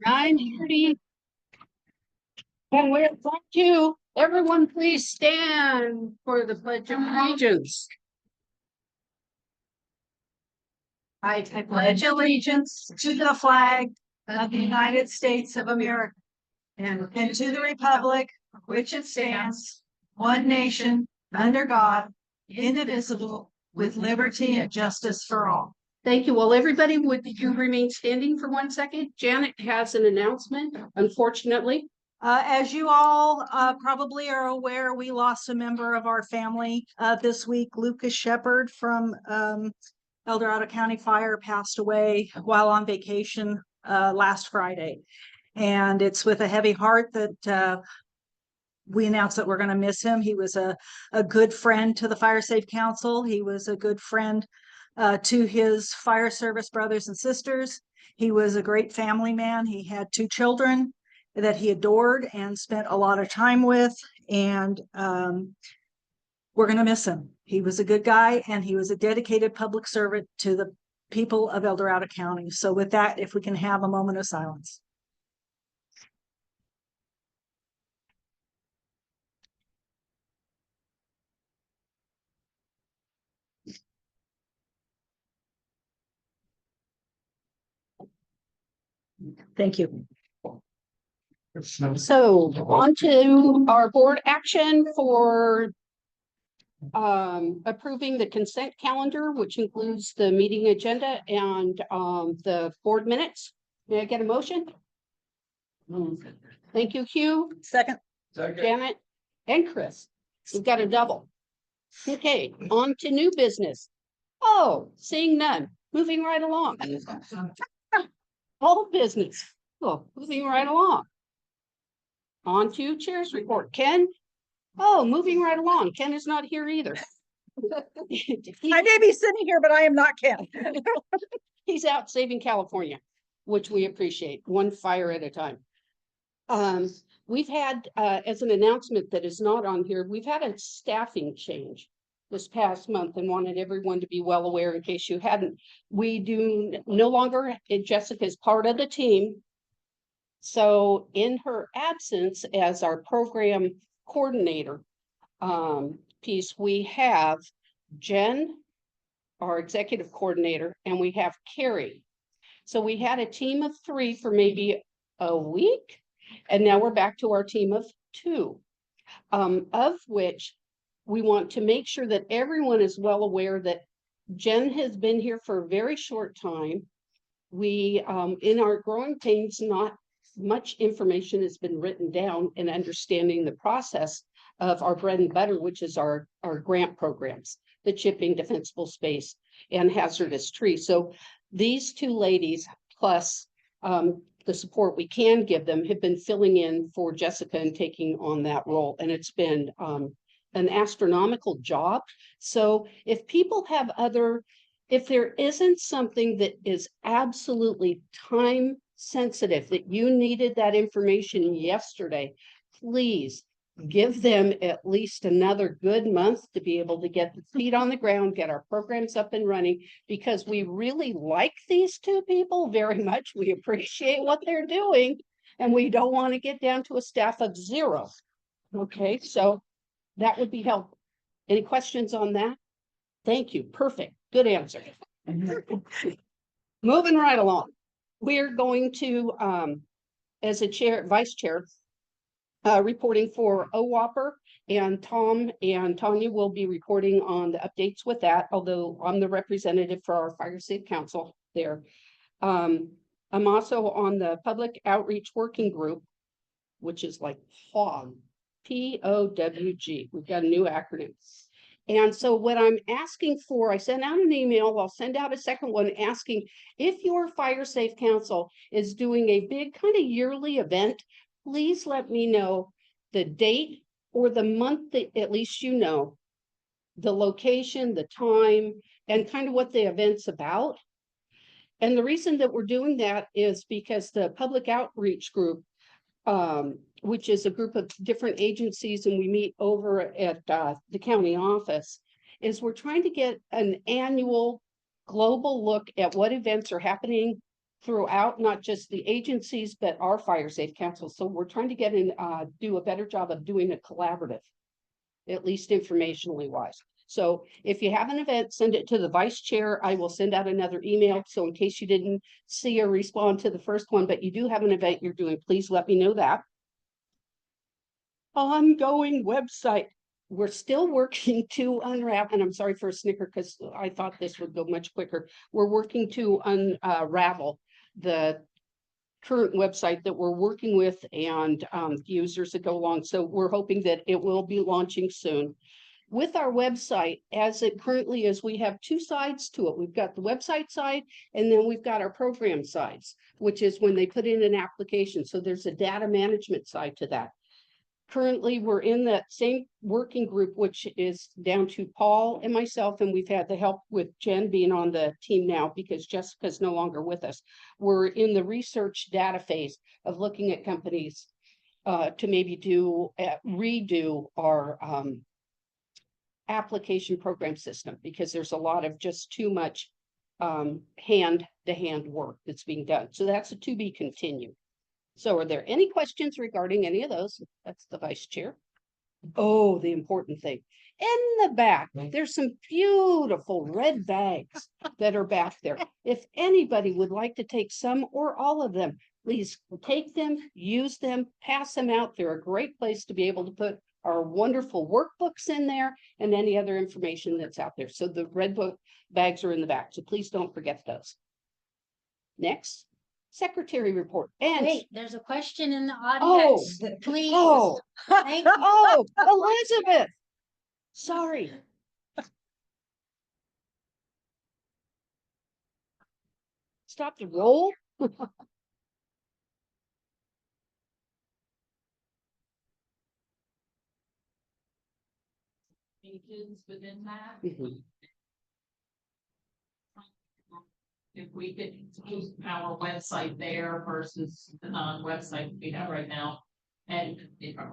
9:30. And we're thank you. Everyone, please stand for the Pledge of Allegiance. I pledge allegiance to the flag of the United States of America and to the republic for which it stands, one nation, under God, indivisible, with liberty and justice for all. Thank you. Well, everybody, would you remain standing for 1 second? Janet has an announcement, unfortunately. As you all probably are aware, we lost a member of our family this week. Lucas Shepard from El Dorado County Fire passed away while on vacation last Friday. And it's with a heavy heart that we announced that we're going to miss him. He was a good friend to the Fire Safe Council. He was a good friend to his fire service brothers and sisters. He was a great family man. He had 2 children that he adored and spent a lot of time with. And we're going to miss him. He was a good guy, and he was a dedicated public servant to the people of El Dorado County. So with that, if we can have a moment of silence. Thank you. So on to our board action for approving the consent calendar, which includes the meeting agenda and the board minutes. May I get a motion? Thank you, Hugh, Second. Janet, and Chris. We've got a double. Okay, on to new business. Oh, seeing none. Moving right along. All business. Oh, moving right along. On to chair's report. Ken? Oh, moving right along. Ken is not here either. I may be sitting here, but I am not Ken. He's out saving California, which we appreciate, one fire at a time. We've had, as an announcement that is not on here, we've had a staffing change this past month and wanted everyone to be well aware in case you hadn't. We do no longer, Jessica is part of the team. So in her absence as our program coordinator piece, we have Jen, our executive coordinator, and we have Carrie. So we had a team of 3 for maybe a week, and now we're back to our team of 2, of which we want to make sure that everyone is well aware that Jen has been here for a very short time. We, in our growing pains, not much information has been written down in understanding the process of our bread and butter, which is our grant programs, the chipping, defensible space, and hazardous trees. So these 2 ladies, plus the support we can give them, have been filling in for Jessica and taking on that role. And it's been an astronomical job. So if people have if there isn't something that is absolutely time sensitive, that you needed that information yesterday, please give them at least another good month to be able to get the feet on the ground, get our programs up and running, because we really like these 2 people very much. We appreciate what they're doing, and we don't want to get down to a staff of 0. Okay, so that would be helpful. Any questions on that? Thank you. Perfect. Good answer. Moving right along. We're going to, as a vice chair, reporting for OWOPR, and Tom and Tanya will be reporting on the updates with that, although I'm the representative for our Fire Safe Council there. I'm also on the Public Outreach Working Group, which is like POWG, P-O-W-G. We've got a new acronym. And so what I'm asking for, I sent out an email, I'll send out a second one asking if your Fire Safe Council is doing a big kind of yearly event, please let me know the date or the month that at least you know, the location, the time, and kind of what the event's about. And the reason that we're doing that is because the Public Outreach Group, which is a group of different agencies, and we meet over at the county office, is we're trying to get an annual global look at what events are happening throughout, not just the agencies, but our fire safe council. So we're trying to get in, do a better job of doing a collaborative, at least informationally wise. So if you have an event, send it to the vice chair. I will send out another email. So in case you didn't see or respond to the first one, but you do have an event you're doing, please let me know that. Ongoing website. We're still working to unravel, and I'm sorry for a snicker because I thought this would go much quicker. We're working to unravel the current website that we're working with and users that go along. So we're hoping that it will be launching soon. With our website, as it currently is, we have two sides to it. We've got the website side, and then we've got our program sides, which is when they put in an application. So there's a data management side to that. Currently, we're in that same working group, which is down to Paul and myself, and we've had the help with Jen being on the team now because Jessica's no longer with us. We're in the research data phase of looking at companies to maybe redo our application program system, because there's a lot of just too much hand-to-hand work that's being done. So that's a to be continued. So are there any questions regarding any of those? That's the vice chair. Oh, the important thing. In the back, there's some beautiful red bags that are back there. If anybody would like to take some or all of them, please take them, use them, pass them out. They're a great place to be able to put our wonderful workbooks in there and any other information that's out there. So the red book bags are in the back. So please don't forget those. Next. Secretary report. And Wait, there's a question in the audience. Please. oh, Thank you. oh, Elizabeth. Sorry. Stop the roll. Pages within that. Mhm. If we could use our website there versus the non-website we have right now. And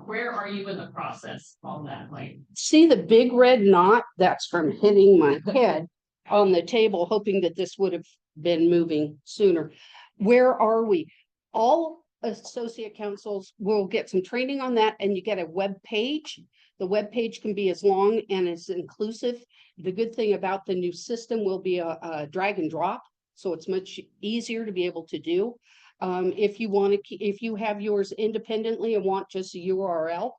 where are you in the process on that? Like, See the big red knot? That's from hitting my head on the table, hoping that this would have been moving sooner. Where are we? All associate councils will get some training on that, and you get a web page. The web page can be as long and as inclusive. The good thing about the new system will be a drag and drop, so it's much easier to be able to do. If you want to, if you have yours independently and want just a URL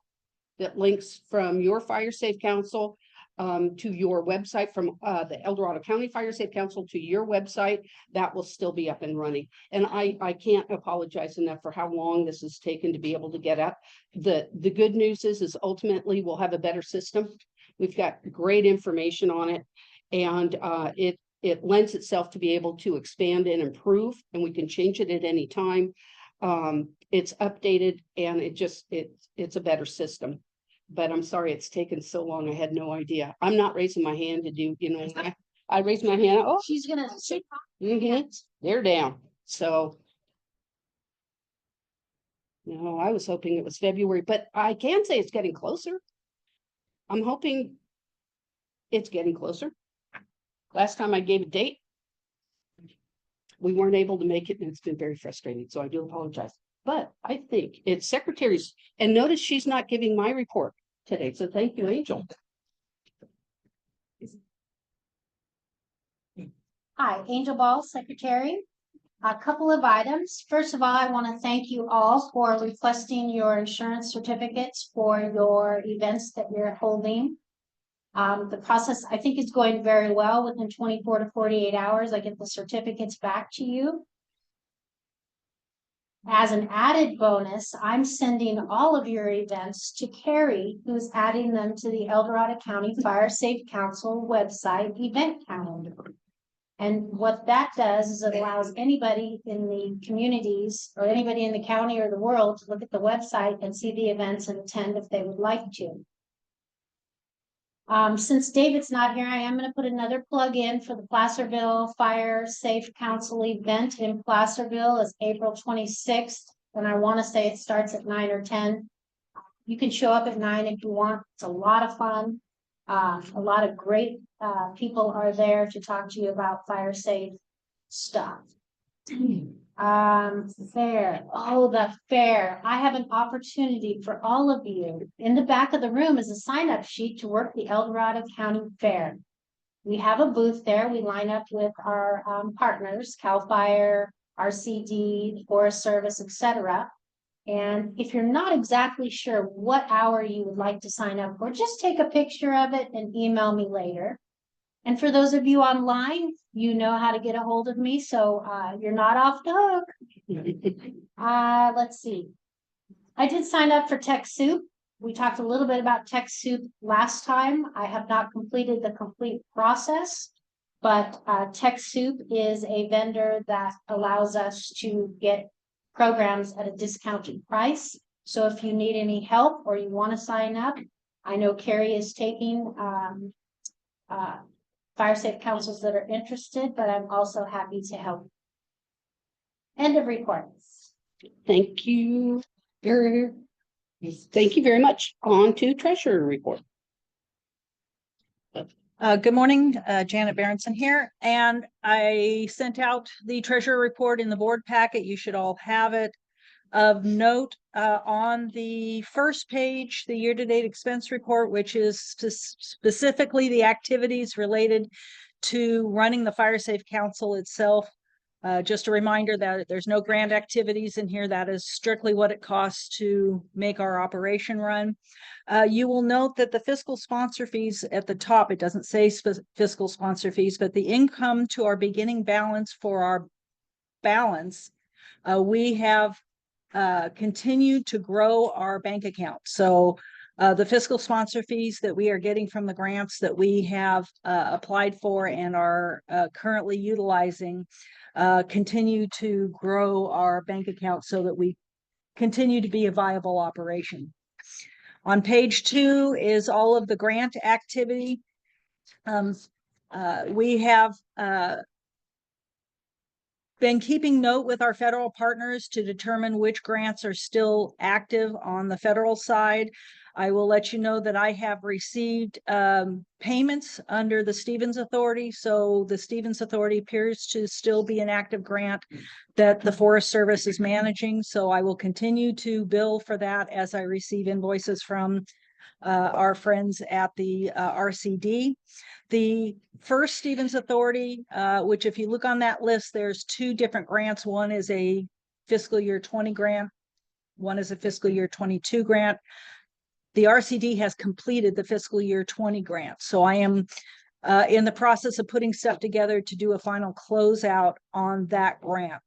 that links from your fire safe council to your website, from the El Dorado County Fire Safe Council to your website, that will still be up and running. And I can't apologize enough for how long this has taken to be able to get up. The good news is ultimately we'll have a better system. We've got great information on it, and it lends itself to be able to expand and improve, and we can change it at any time. It's updated, and it's a better system. But I'm sorry it's taken so long. I had no idea. I'm not raising my hand to do, I raised my hand. Oh, She's gonna say, they're down. So. No, I was hoping it was February, but I can say it's getting closer. I'm hoping it's getting closer. Last time I gave a date, we weren't able to make it, and it's been very frustrating. So I do apologize. But I think it's secretaries, and notice she's not giving my report today. So thank you, Angel. hi, Angel Ball, Secretary. A couple of items. First of all, I want to thank you all for requesting your insurance certificates for your events that you're holding. The process, I think, is going very well. Within 24 to 48 hours, I get the certificates back to you. As an added bonus, I'm sending all of your events to Carrie, who's adding them to the El Dorado County Fire Safe Council website event calendar. And what that does is it allows anybody in the communities or anybody in the county or the world to look at the website and see the events and attend if they would like to. Since David's not here, I am going to put another plug in for the Placerville Fire Safe Council event in Placerville. It's April 26th, and I want to say it starts at 9 or 10. You can show up at 9 if you want. It's a lot of fun. A lot of great people are there to talk to you about fire safe stuff. Fair. Oh, the fair. I have an opportunity for all of you. In the back of the room is a sign-up sheet to work the El Dorado County Fair. We have a booth there. We line up with our partners, CAL FIRE, RCD, Forest Service, etc. And if you're not exactly sure what hour you would like to sign up for, just take a picture of it and email me later. And for those of you online, you know how to get a hold of me, so you're not off the hook. Let's see. I did sign up for TechSoup. We talked a little bit about TechSoup last time. I have not completed the complete process, but TechSoup is a vendor that allows us to get programs at a discounted price. So if you need any help or you want to sign up, I know Carrie is taking fire safe councils that are interested, but I'm also happy to help. End of reports. Thank you. Thank you very much. On to treasurer report. Good morning, Janet Berenson here, and I sent out the treasurer report in the board packet. You should all have it. Of note, on the first page, the year-to-date expense report, which is specifically the activities related to running the Fire Safe Council itself. Just a reminder that there's no grant activities in here. That is strictly what it costs to make our operation run. You will note that the fiscal sponsor fees at the top, it doesn't say fiscal sponsor fees, but the income to our beginning balance for our balance, we have continued to grow our bank account. So the fiscal sponsor fees that we are getting from the grants that we have applied for and are currently utilizing continue to grow our bank account so that we continue to be a viable operation. On page 2 is all of the grant activity. We have been keeping note with our federal partners to determine which grants are still active on the federal side. I will let you know that I have received payments under the Stevens Authority. So the Stevens Authority appears to still be an active grant that the Forest Service is managing. So I will continue to bill for that as I receive invoices from our friends at the RCD. The first Stevens Authority, which if you look on that list, there's 2 different grants. One is a fiscal year 20 grant. One is a fiscal year 22 grant. The RCD has completed the fiscal year 20 grant. So I am in the process of putting stuff together to do a final closeout on that grant.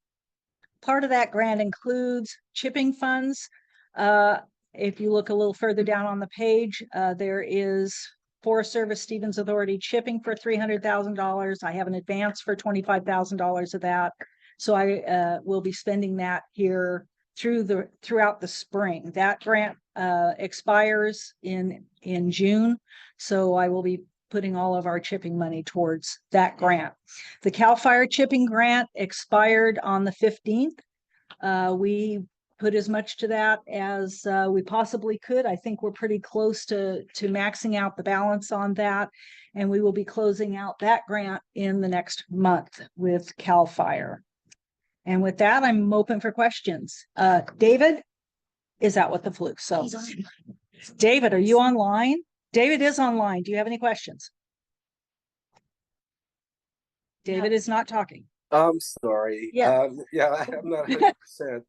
Part of that grant includes chipping funds. If you look a little further down on the page, there is Forest Service Stevens Authority chipping for $300,000. I have an advance for $25,000 of that. So I will be spending that here throughout the spring. That grant expires in June. So I will be putting all of our chipping money towards that grant. The CAL FIRE chipping grant expired on the 15th. We put as much to that as we possibly could. I think we're pretty close to maxing out the balance on that. And we will be closing out that grant in the next month with CAL FIRE. And with that, I'm open for questions. David is out with the flu. So David, are you online? David is online. Do you have any questions? David is not talking. I'm sorry. Yeah. I'm not 100%.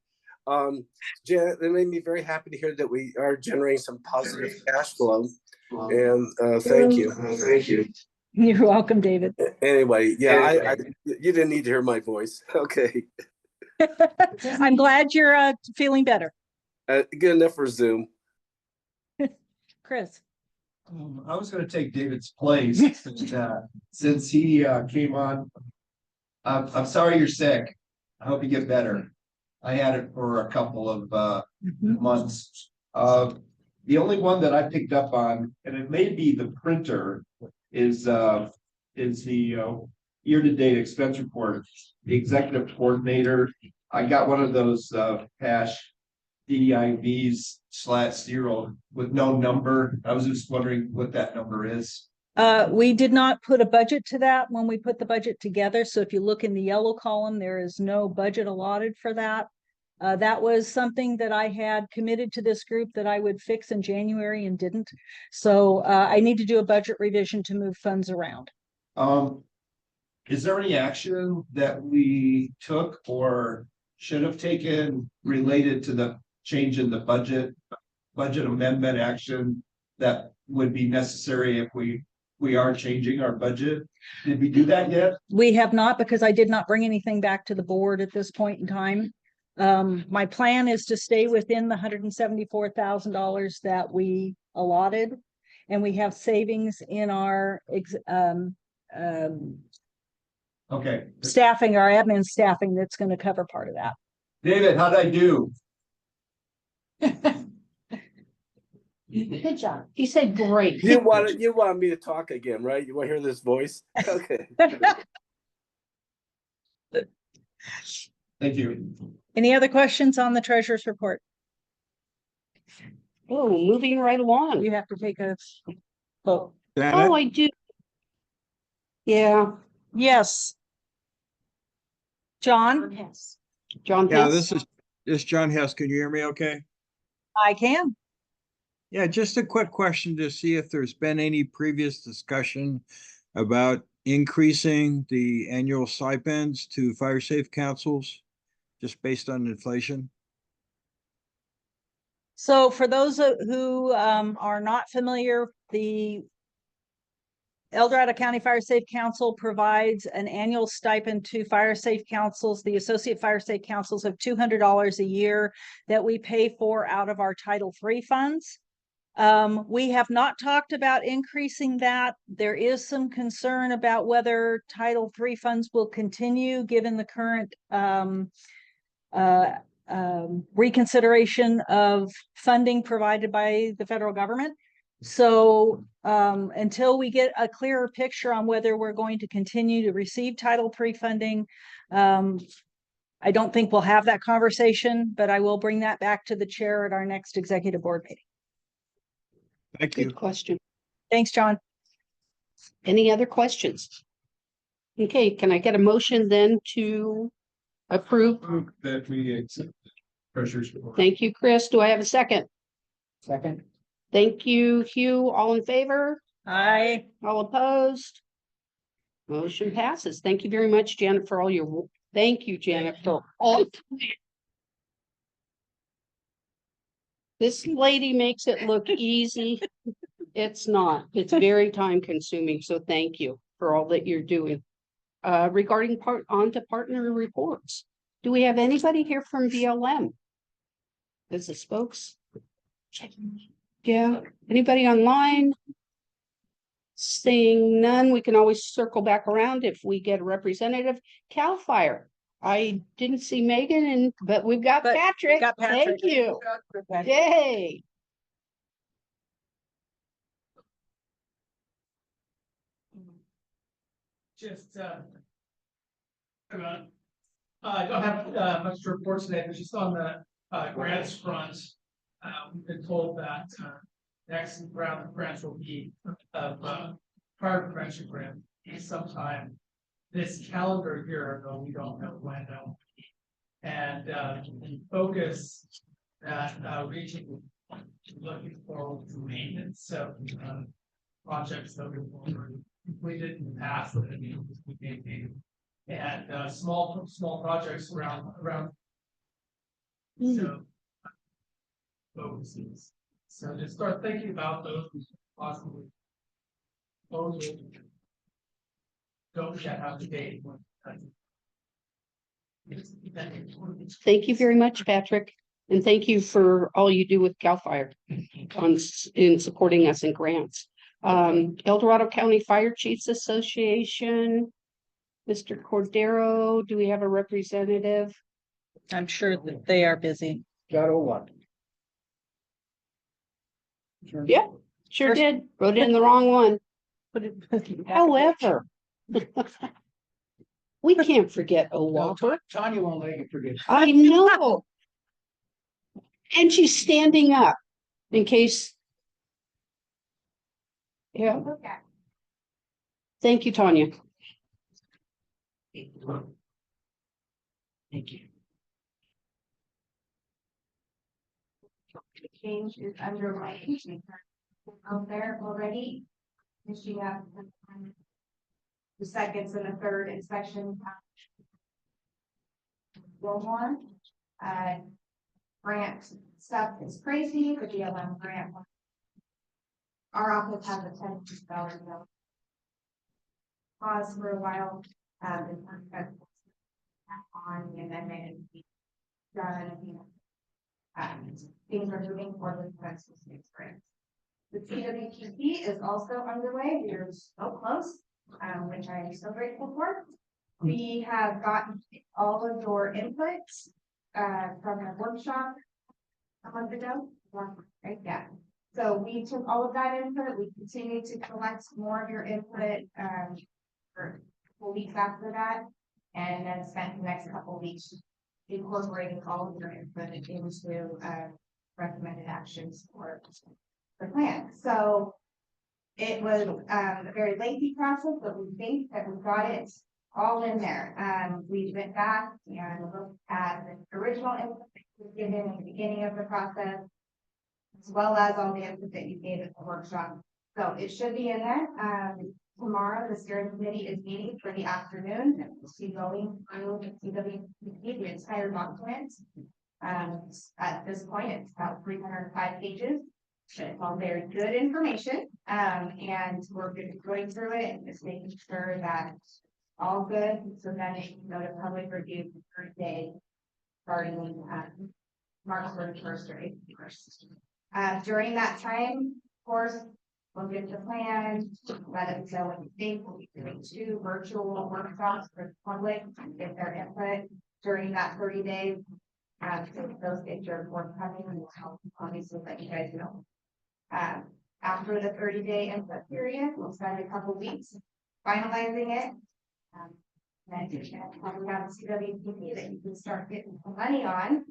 Janet, it made me very happy to hear that we are generating some positive cash flow. And thank you. Thank you. You're welcome, David. Anyway, yeah, you didn't need to hear my voice. Okay. I'm glad you're feeling better. Good enough for Zoom. Chris. I was going to take David's place since he came on. I'm sorry you're sick. I hope you get better. I had it for a couple of months. The only one that I picked up on, and it may be the printer, is the year-to-date expense report. The executive coordinator. I got one of those cash DIVs /0 with no number. I was just wondering what that number is. We did not put a budget to that when we put the budget together. So if you look in the yellow column, there is no budget allotted for that. That was something that I had committed to this group that I would fix in January and didn't. So I need to do a budget revision to move funds around. Is there any action that we took or should have taken related to the change in the budget amendment action that would be necessary if we are changing our budget? Did we do that yet? We have not, because I did not bring anything back to the board at this point in time. My plan is to stay within the $174,000 that we allotted. And we have savings in our Okay, staffing, our admin staffing, that's going to cover part of that. David, how'd I do? Good job. He said, great. You want me to talk again, right? You want to hear this voice? Okay. Thank you. Any other questions on the treasurer's report? Oh, moving right along. You have to take a vote. Oh, I do. Yeah, Yes. John, Yes. John. Yeah, Hess. this is John Hess. Can you hear me okay? I can. Yeah, just a quick question to see if there's been any previous discussion about increasing the annual stipends to fire safe councils just based on inflation. So for those who are not familiar, the El Dorado County Fire Safe Council provides an annual stipend to fire safe councils, the associate fire safe councils, of $200 a year that we pay for out of our Title III funds. We have not talked about increasing that. There is some concern about whether Title III funds will continue given the current reconsideration of funding provided by the federal government. So until we get a clearer picture on whether we're going to continue to receive Title III funding, I don't think we'll have that conversation, but I will bring that back to the chair at our next executive board meeting. Thank you. Good question. Thanks, John. Any other questions? Okay, can I get a motion then to approve? That we accept the treasurer's report. Thank you, Chris. Do I have a second? Second. Thank you, Hugh. All in favor? Aye. All opposed? Motion passes. Thank you very much, Janet, for all your, thank you, Janet, for all. This lady makes it look easy. It's not. It's very time consuming. So thank you for all that you're doing. Regarding on to partner reports. Do we have anybody here from BLM? As the spokes? Yeah, anybody online? Seeing none, we can always circle back around if we get a representative. CAL FIRE. I didn't see Megan but we've got But Patrick. got Patrick. Thank you. Yay. Just, I don't have much to report today, but just on the grants front, we've been told that next round of grants will be of fire prevention grant sometime this calendar year, though we don't know when. And the focus that region looking forward to maintenance, so projects that we've already completed in the past that we maintained, and small projects around. So focuses. So just start thinking about those possibly. Don't yet have the date. Thank you very much, Patrick. And thank you for all you do with CAL FIRE in supporting us in grants. El Dorado County Fire Chiefs Association, Mr. Cordero, do we have a representative? I'm sure that they are busy. Yeah, sure did. Wrote in the wrong one. However, we can't forget Owata. Tanya won't let you forget. I know. And she's standing up in case. Yeah, Thank you, Tanya. Thank you. Change is underway. Out there already. Finishing up the seconds and the third inspection. Wilmore. Grant stuff is crazy, the BLM grant. Our office has a $10 bill. Pause for a while, and on the amendment and be done, things are moving forward with census grants. The CWPP is also underway. We are so close, which I am so grateful for. We have gotten all of your inputs from the workshop a month ago, right? Yeah. So we took all of that input. We continue to collect more of your input for a couple weeks after that, and then spent the next couple of weeks incorporating all of your input into recommended actions for the plan. So it was a very lengthy process, but we think that we got it all in there. We went back and looked at the original input that was given in the beginning of the process, as well as all the input that you gave at the workshop. So it should be in there. Tomorrow, the steering committee is meeting for the afternoon, and we'll see going through the entire document. At this point, it's about 305 pages. It's all very good information. And we're going through it and just making sure that all good. So then it can go to public review the first day, starting March 31st or April 1st. During that time, of course, we'll get the plan, let us know what you think. We'll be doing 2 virtual workshops for the public and get their input during that 30 days. Those dates are forthcoming, and we'll help obviously let you guys know. After the 30-day input period, we'll spend a couple weeks finalizing it. Then you're gonna probably have a CWPP that you can start getting some money on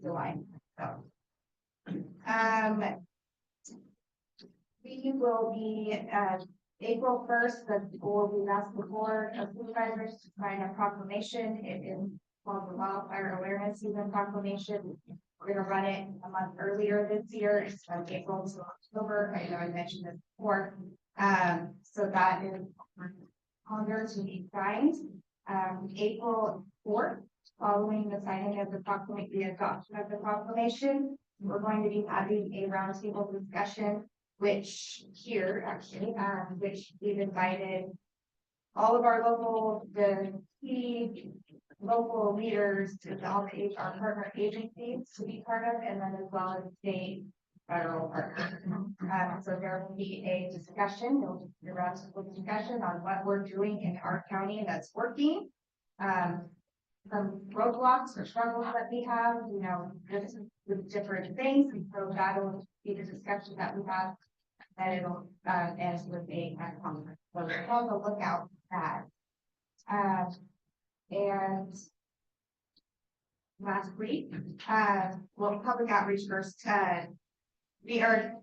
July. So we will be April 1st, the board will ask the board of supervisors to sign a proclamation. It is called the Wildfire Awareness Season Proclamation. We're gonna run it a month earlier this year. It's from April to October. I know I mentioned this before. So that is calendar to be signed. April 4th, following the signing of the proclamation, the adoption of the proclamation, we're going to be having a roundtable discussion, which here actually, which we've invited all of our the key local leaders to all the our partner agencies to be part of, and then as well as state federal partners. So there will be a discussion, there will be a roundtable discussion on what we're doing in our county that's working. Some roadblocks or struggles that we have, you know, just with different things. And so that'll be the discussion that we have, and it'll end with a conference. So we're on the lookout for that. And last week, well, public outreach first. We are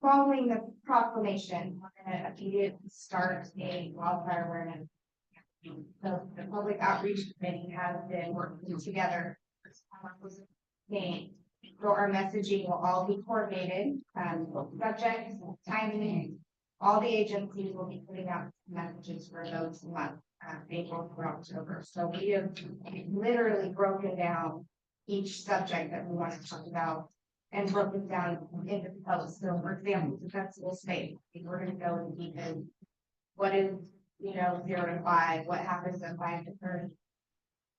following the proclamation. We're going to immediately start a wildfire awareness. So the public outreach committee has been working together. So our messaging will all be coordinated. Subjects, timing, all the agencies will be putting out messages for those months, April through October. So we have literally broken down each subject that we want to talk about and broken down into posts. So for example, defensible space, we're going to go and deep in what is, you know, 0 to 5, what happens at 5 to 30.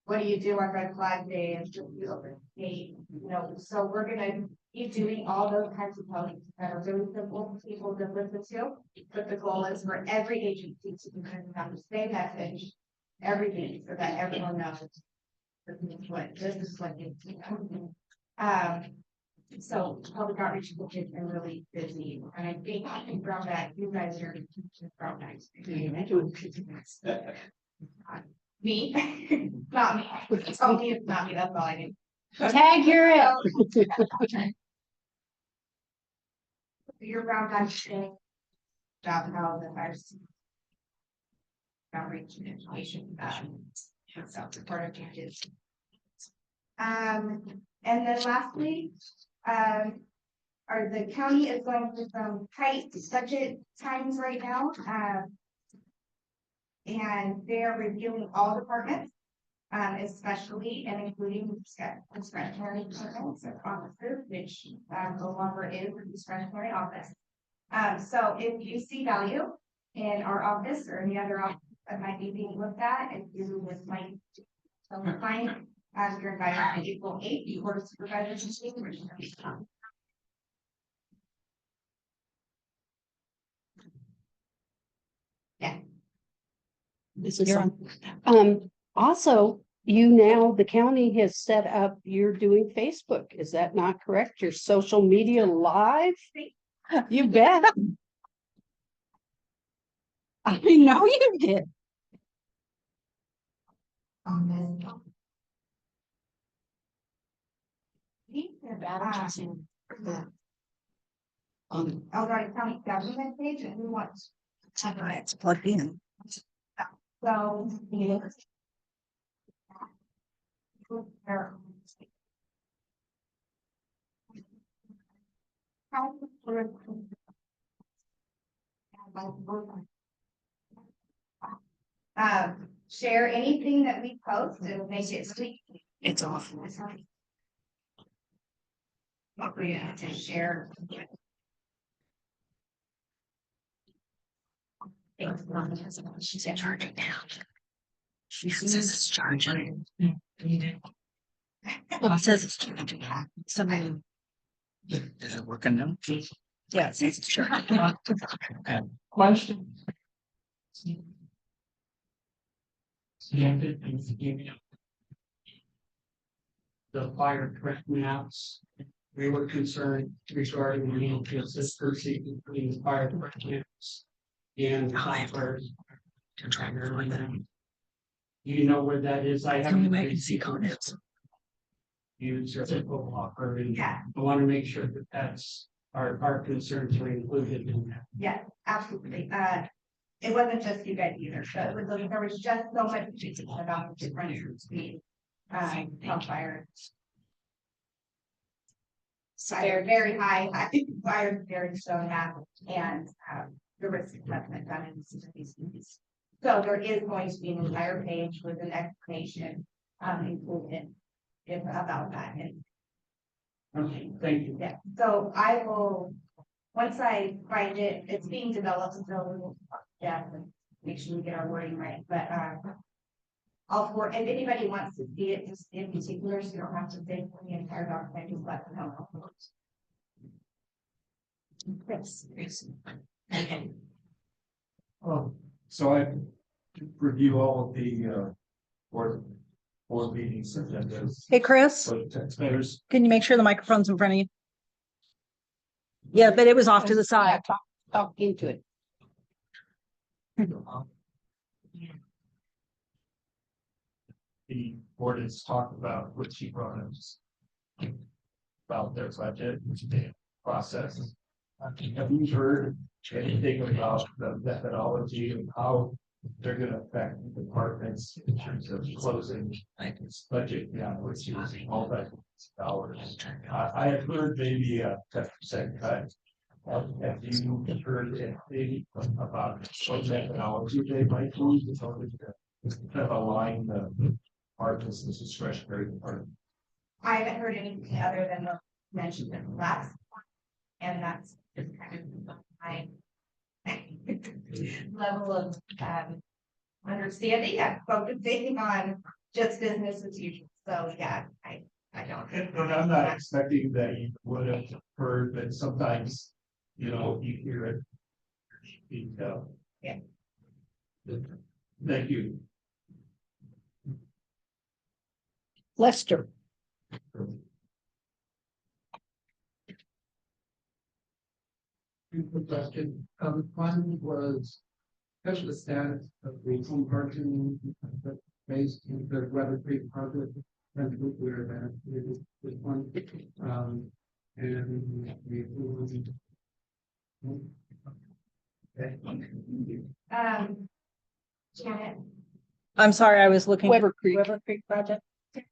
What do you do on red flag day and you open gate? You know, so we're gonna be doing all those kinds of posts that are really simple for people to listen to. But the goal is for every agency to be sending out the same message every day so that everyone knows this is what you do. So public outreach has been really busy, and I think Brown Bag, you guys are Brown Bags. Me, not me. It's only it's not me. That's all I do. Tag, you're it. Your Brown Bag thing about how the fire outreach and information. So part of changes. And then lastly, the county is going through some tight budget times right now. And they're reviewing all departments, especially and including discretionary departments or offices, which no longer is a discretionary office. So if you see value in our office or any other office that might be being looked at, and you would like to find you're invited on April 8th, the Board of Supervisors meeting. Yeah. This is on. Also, the county has set up, you're doing Facebook. Is that not correct? Your social media live? You bet. I know you did. Eldorado County government page, and we want. It's plugged in. So. Share anything that we post and make it sweet. It's off. What we have to share. She's charging now. She says it's charging. It says it's charging. Somebody. Is it working now? Yeah, it says it's charging. Question. The fire threat maps, we were concerned regarding the inconsistency between the fire threat maps and the fires. You know where that is? I haven't. I can see comments. Use your typical offer, and Yeah. I want to make sure that that's our concerns are included in that. Yeah, absolutely. It wasn't just you guys either, so there was just so much about the different speed. Fire. Fire very high, fire very shown that, and the risk assessment done in these. So there is going to be an entire page with an explanation included about that. And Okay, thank you. yeah, so I will, once I find it, it's being developed, so we'll, yeah, make sure we get our wording right, but if anybody wants to see it, just in particular, so you don't have to think for the entire document, just let them know. Okay. So I review all of the board meetings agendas. Hey, Chris, For the taxpayers. can you make sure the microphone's in front of you? Yeah, but it was off to the side. Talk into it. The board has talked about what she brought us about their budget, which they process. Have you heard anything about the methodology and how they're gonna affect departments in terms of closing this budget gap, which is all that dollars? I have heard maybe a 10% cut. Have you heard anything about what methodology they might use in order to kind of align the departments and discretionary department? I haven't heard anything other than the mentioned in the last one, and that's just kind of my level of understanding and focusing on just business as usual. So yeah, I don't. And I'm not expecting that you would have heard, but sometimes, you know, you hear it. Yeah. Thank you. Lester. Good question. One was, what's the status of the home parking based in the Weather Creek project? And where that is one. And we. Janet, I'm sorry, I was looking. Weber Creek River Creek project.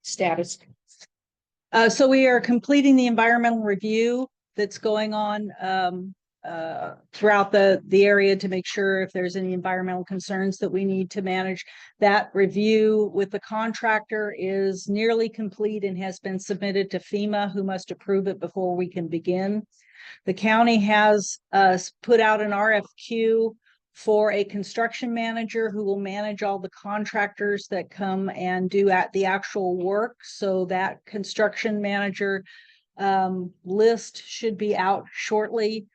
status. So we are completing the environmental review that's going on throughout the area to make sure if there's any environmental concerns that we need to manage. That review with the contractor is nearly complete and has been submitted to FEMA, who must approve it before we can begin. The county has put out an RFQ for a construction manager who will manage all the contractors that come and do the actual work. So that construction manager list should be out shortly.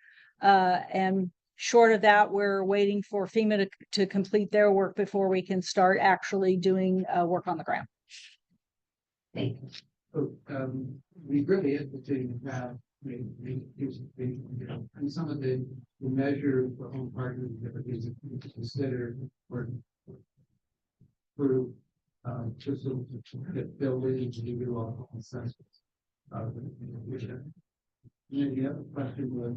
And short of that, we're waiting for FEMA to complete their work before we can start actually doing work on the ground. We really interesting about and some of the measures for home partners that is to consider for just that building to do all consensus. And the other question was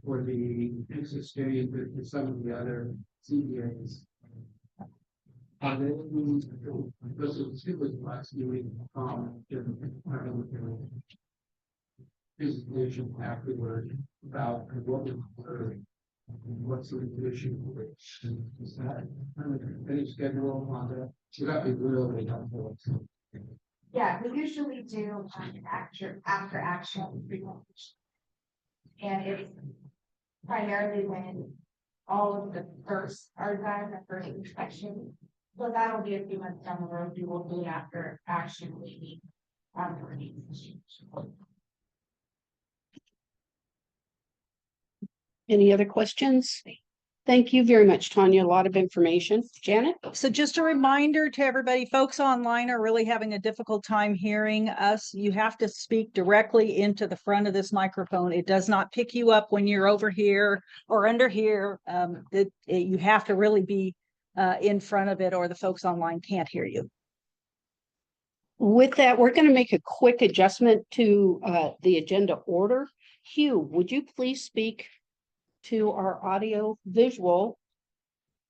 for the exchange with some of the other CBAs. Are they because it was last year presentation afterward about what what's the issue is that any schedule on that? Should that be really helpful? Yeah, we usually do after action presentation. And it's primarily when all of the firsts are done, the first inspection. So that'll be a few months down the road. We will do it after action meeting. Any other questions? Thank you very much, Tanya. A lot of information. Janet? So just a reminder to everybody, folks online are really having a difficult time hearing us. You have to speak directly into the front of this microphone. It does not pick you up when you're over here or under here. You have to really be in front of it or the folks online can't hear you. With that, we're going to make a quick adjustment to the agenda order. Hugh, would you please speak to our audio visual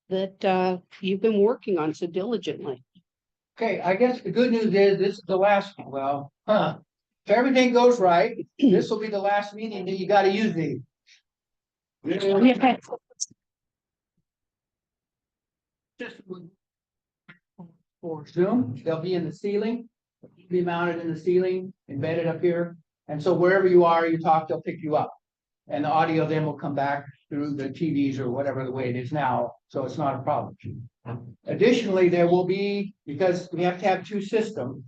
that you've been working on so diligently? Okay, I guess the good news is this is the last, if everything goes right, this will be the last meeting that you gotta use these. Yeah. Just for Zoom, they'll be in the ceiling, be mounted in the ceiling, embedded up here. And so wherever you are, you talk, they'll pick you up. And the audio then will come back through the TVs or whatever the way it is now, so it's not a problem. Additionally, there will be, because we have to have two systems,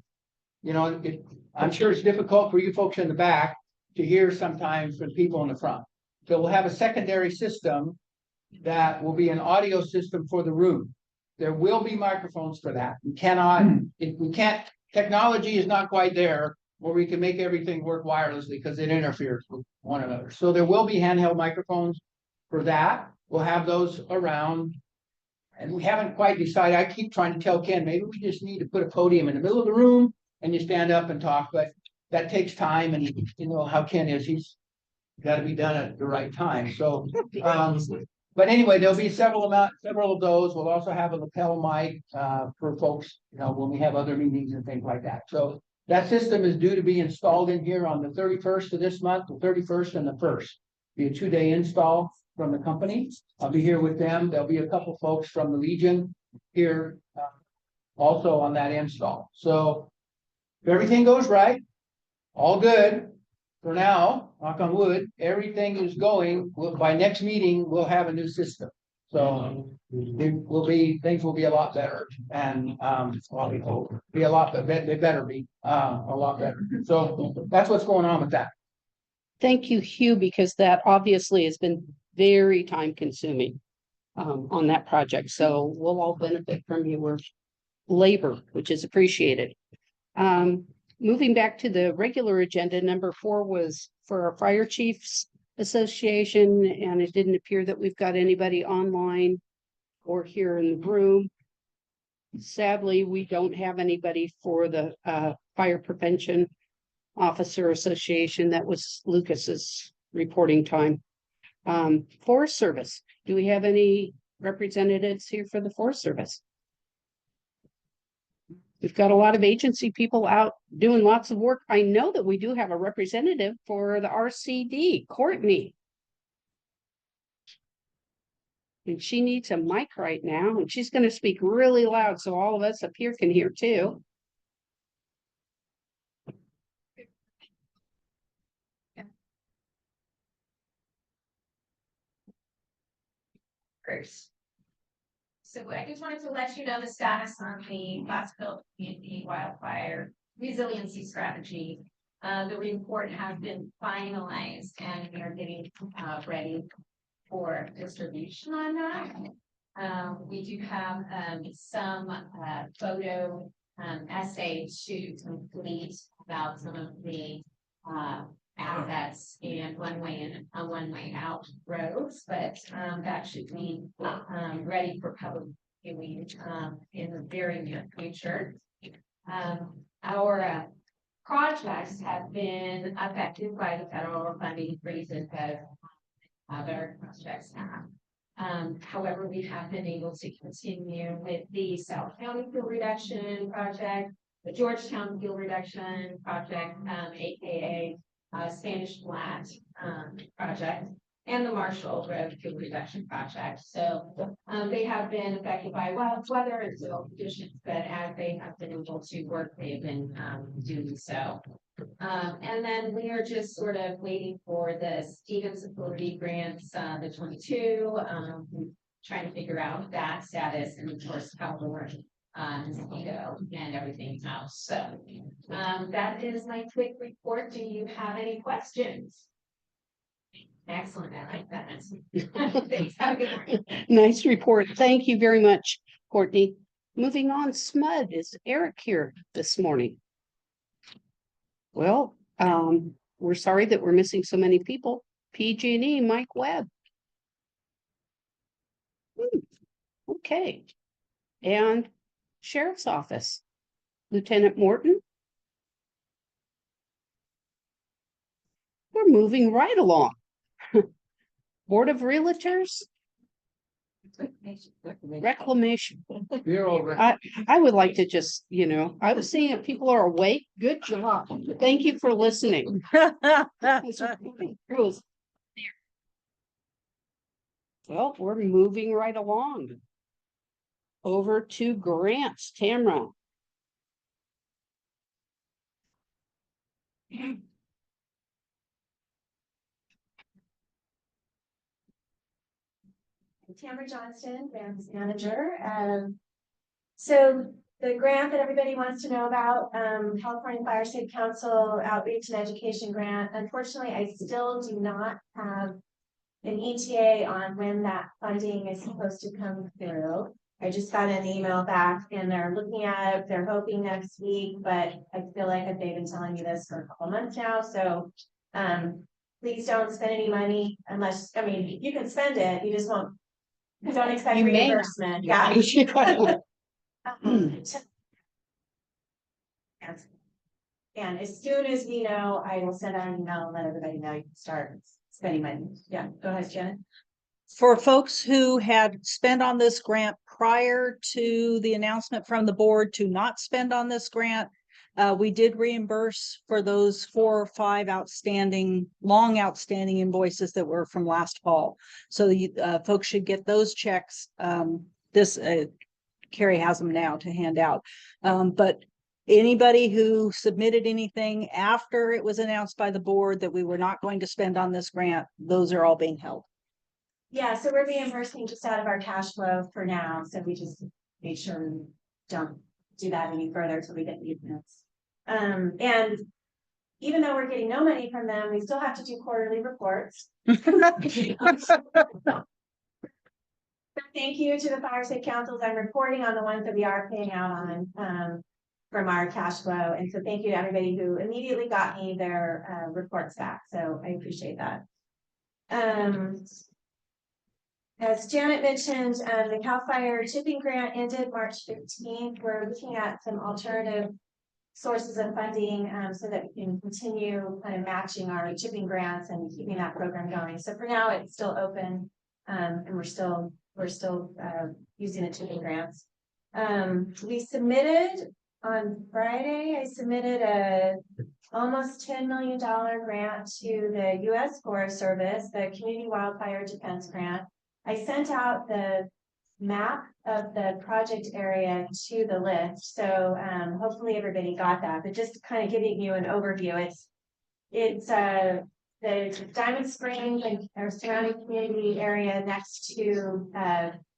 I'm sure it's difficult for you folks in the back to hear sometimes from people in the front. So we'll have a secondary system that will be an audio system for the room. There will be microphones for that. Technology is not quite there where we can make everything work wirelessly because it interferes with one another. So there will be handheld microphones for that. We'll have those around. And we haven't quite decided. I keep trying to tell Ken, maybe we just need to put a podium in the middle of the room and you stand up and talk, but that takes time. And you know how Ken is, he's got to be done at the right time. So, but anyway, there'll be several of those. We'll also have a lapel mic for folks, when we have other meetings and things like that. So that system is due to be installed in here on the 31st of this month, the 31st and the 1st. Be a 2-day install from the company. I'll be here with them. There'll be a couple folks from the Legion here also on that install. So if everything goes right, all good for now, knock on wood, everything is going. By next meeting, we'll have a new system. So things will be a lot better, and be a lot better. They better be a lot better. So that's what's going on with that. Thank you, Hugh, because that obviously has been very time consuming on that project. So we'll all benefit from your labor, which is appreciated. Moving back to the regular agenda, number 4 was for our Fire Chiefs Association, and it didn't appear that we've got anybody online or here in the room. Sadly, we don't have anybody for the Fire Prevention Officer Association. That was Lucas's reporting time. Forest Service, do we have any representatives here for the Forest Service? We've got a lot of agency people out doing lots of work. I know that we do have a representative for the RCD, Courtney. And she needs a mic right now, and she's gonna speak really loud so all of us up here can hear too. First. So I just wanted to let you know the status on the Placerville Community Wildfire Resiliency Strategy. The report has been finalized and we are getting ready for distribution on that. We do have some photo essay to complete about some of the assets and one-way in, one-way out roads, but that should be ready for public viewing in the very near future. Our projects have been affected by the federal funding freezes as other projects have. However, we have been able to continue with the South County Fuel Reduction Project, the Georgetown Fuel Reduction Project, aka Spanish Flat project, and the Marshall Road Fuel Reduction Project. So they have been affected by wild weather and soil conditions, but as they have been able to work, they have been doing so. And then we are just sort of waiting for the Stevens Authority grants, the 22, trying to figure out that status and of course how the work and everything else. So that is my quick report. Do you have any questions? Excellent. I like that. Thanks. Have a good morning. Nice report. Thank you very much, Courtney. Moving on, SMUD, is Eric here this morning? Well, we're sorry that we're missing so many people. PG&E, Mike Webb. Okay. And Sheriff's Office, Lieutenant Morton. We're moving right along. Board of Realtors, Reclamation. I would like to just, I was seeing if people are awake. Good job. Thank you for listening. Well, we're moving right along. Over to grants, Tamara. Tamara Johnston, grants manager. So the grant that everybody wants to know about, California Fire Safe Council Outreach and Education Grant. Unfortunately, I still do not have an ETA on when that funding is supposed to come through. I just got an email back and they're looking at it. They're hoping next week, but I feel like they've been telling me this for a couple months now. So please don't spend any money unless, you can spend it, you just won't. Don't expect You may not. reimbursement. Yeah. And as soon as we know, I will send out an email and let everybody know you can start spending money. Yeah, go ahead, Janet. For folks who had spent on this grant prior to the announcement from the board to not spend on this grant, we did reimburse for those 4 or 5 long outstanding invoices that were from last fall. So folks should get those checks. Carrie has them now to hand out. But anybody who submitted anything after it was announced by the board that we were not going to spend on this grant, those are all being held. Yeah, so we're reimbursing just out of our cash flow for now. So we just make sure we don't do that any further until we get the units. And even though we're getting no money from them, we still have to do quarterly reports. Thank you to the Fire Safe Councils. I'm reporting on the ones that we are paying out on from our cash flow. And so thank you to everybody who immediately got me their reports back. So I appreciate that. As Janet mentioned, the CAL FIRE chipping grant ended March 15th. We're looking at some alternative sources of funding so that we can continue kind of matching our chipping grants and keeping that program going. So for now, it's still open and we're still using the chipping grants. We submitted On Friday, I submitted a almost $10 million grant to the US Forest Service, the Community Wildfire Defense Grant. I sent out the map of the project area to the list, so hopefully everybody got that, but just kind of giving you an overview, it's the Diamond Springs and our surrounding community area next to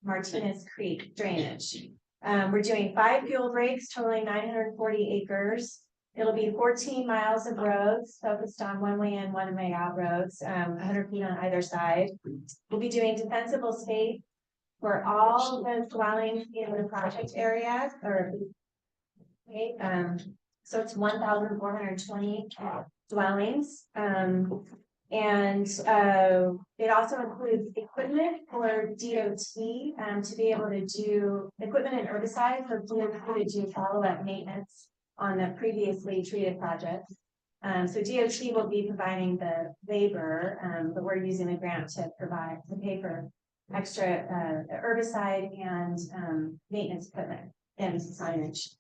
Martinez Creek drainage. We're doing 5 fuel breaks totaling 940 acres. It'll be 14 miles of roads focused on one way in, one way out roads, 100 feet on either side. We'll be doing defensible space for all the dwellings in the project area, so it's 1,420 dwellings. It also includes equipment for DOT to be able to do equipment and herbicides for DOT to do follow-up maintenance on the previously treated projects. So DOT will be providing the labor, but we're using the grant to pay for extra herbicide and maintenance equipment and signage.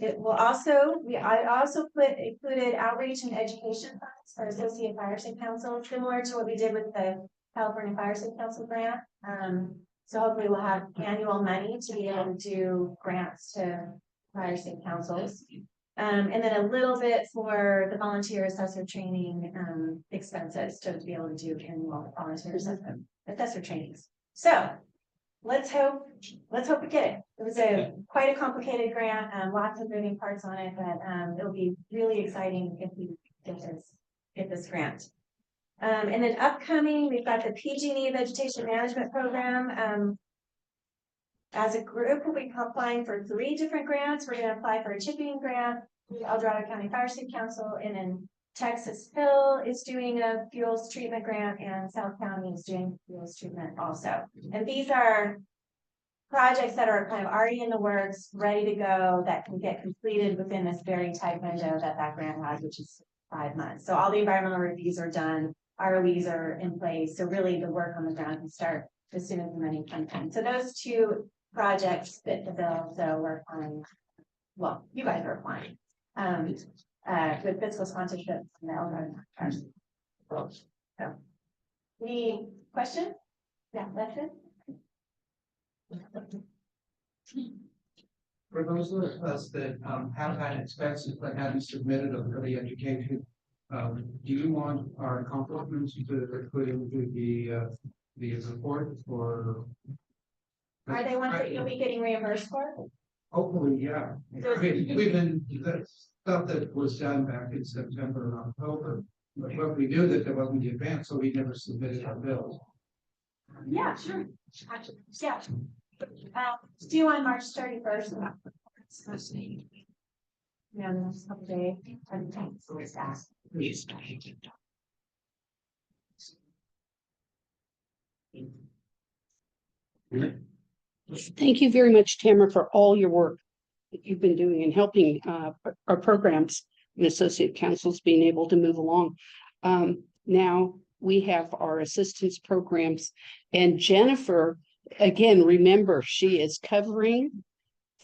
It will also, I also included outreach and education funds for Associate Fire Safe Council, similar to what we did with the California Fire Safe Council grant. So hopefully we'll have annual money to be able to do grants to fire safe councils. And then a little bit for the volunteer assessor training expenses to be able to do annual volunteer assessor trainings. So let's hope we get it. It was quite a complicated grant, lots of moving parts on it, but it'll be really exciting if we get this grant. And then upcoming, we've got the PG&E Vegetation Management Program. As a group, we'll be applying for 3 different grants. We're going to apply for a chipping grant, the El Dorado County Fire Safe Council, and then Texas Hill is doing a fuels treatment grant, and South County is doing fuels treatment also. And these are projects that are kind of already in the works, ready to go, that can get completed within this very tight window that grant has, which is 5 months. So all the environmental reviews are done, ROEs are in place. So really the work on the ground can start as soon as the money comes in. So those 2 projects fit the bill. So we're applying, well, you guys are applying. With fiscal sponsorship from the Eldorado. So, any questions? Yeah, that's it. For those of us that have had expenses but haven't submitted a early education, do you want our compliments to put into the report, or Are they ones that you'll be getting reimbursed for? hopefully, yeah. I mean, we've been, the stuff that was done back in September and October, but we knew that there wasn't the advance, so we never submitted our bills. Yeah, sure. Yeah. It's due on March 31st. Yeah, the next couple days. Thank you very much, Tamara, for all your work that you've been doing and helping our programs and associate councils being able to move along. Now we have our assistance programs, and Jennifer, again, remember, she is covering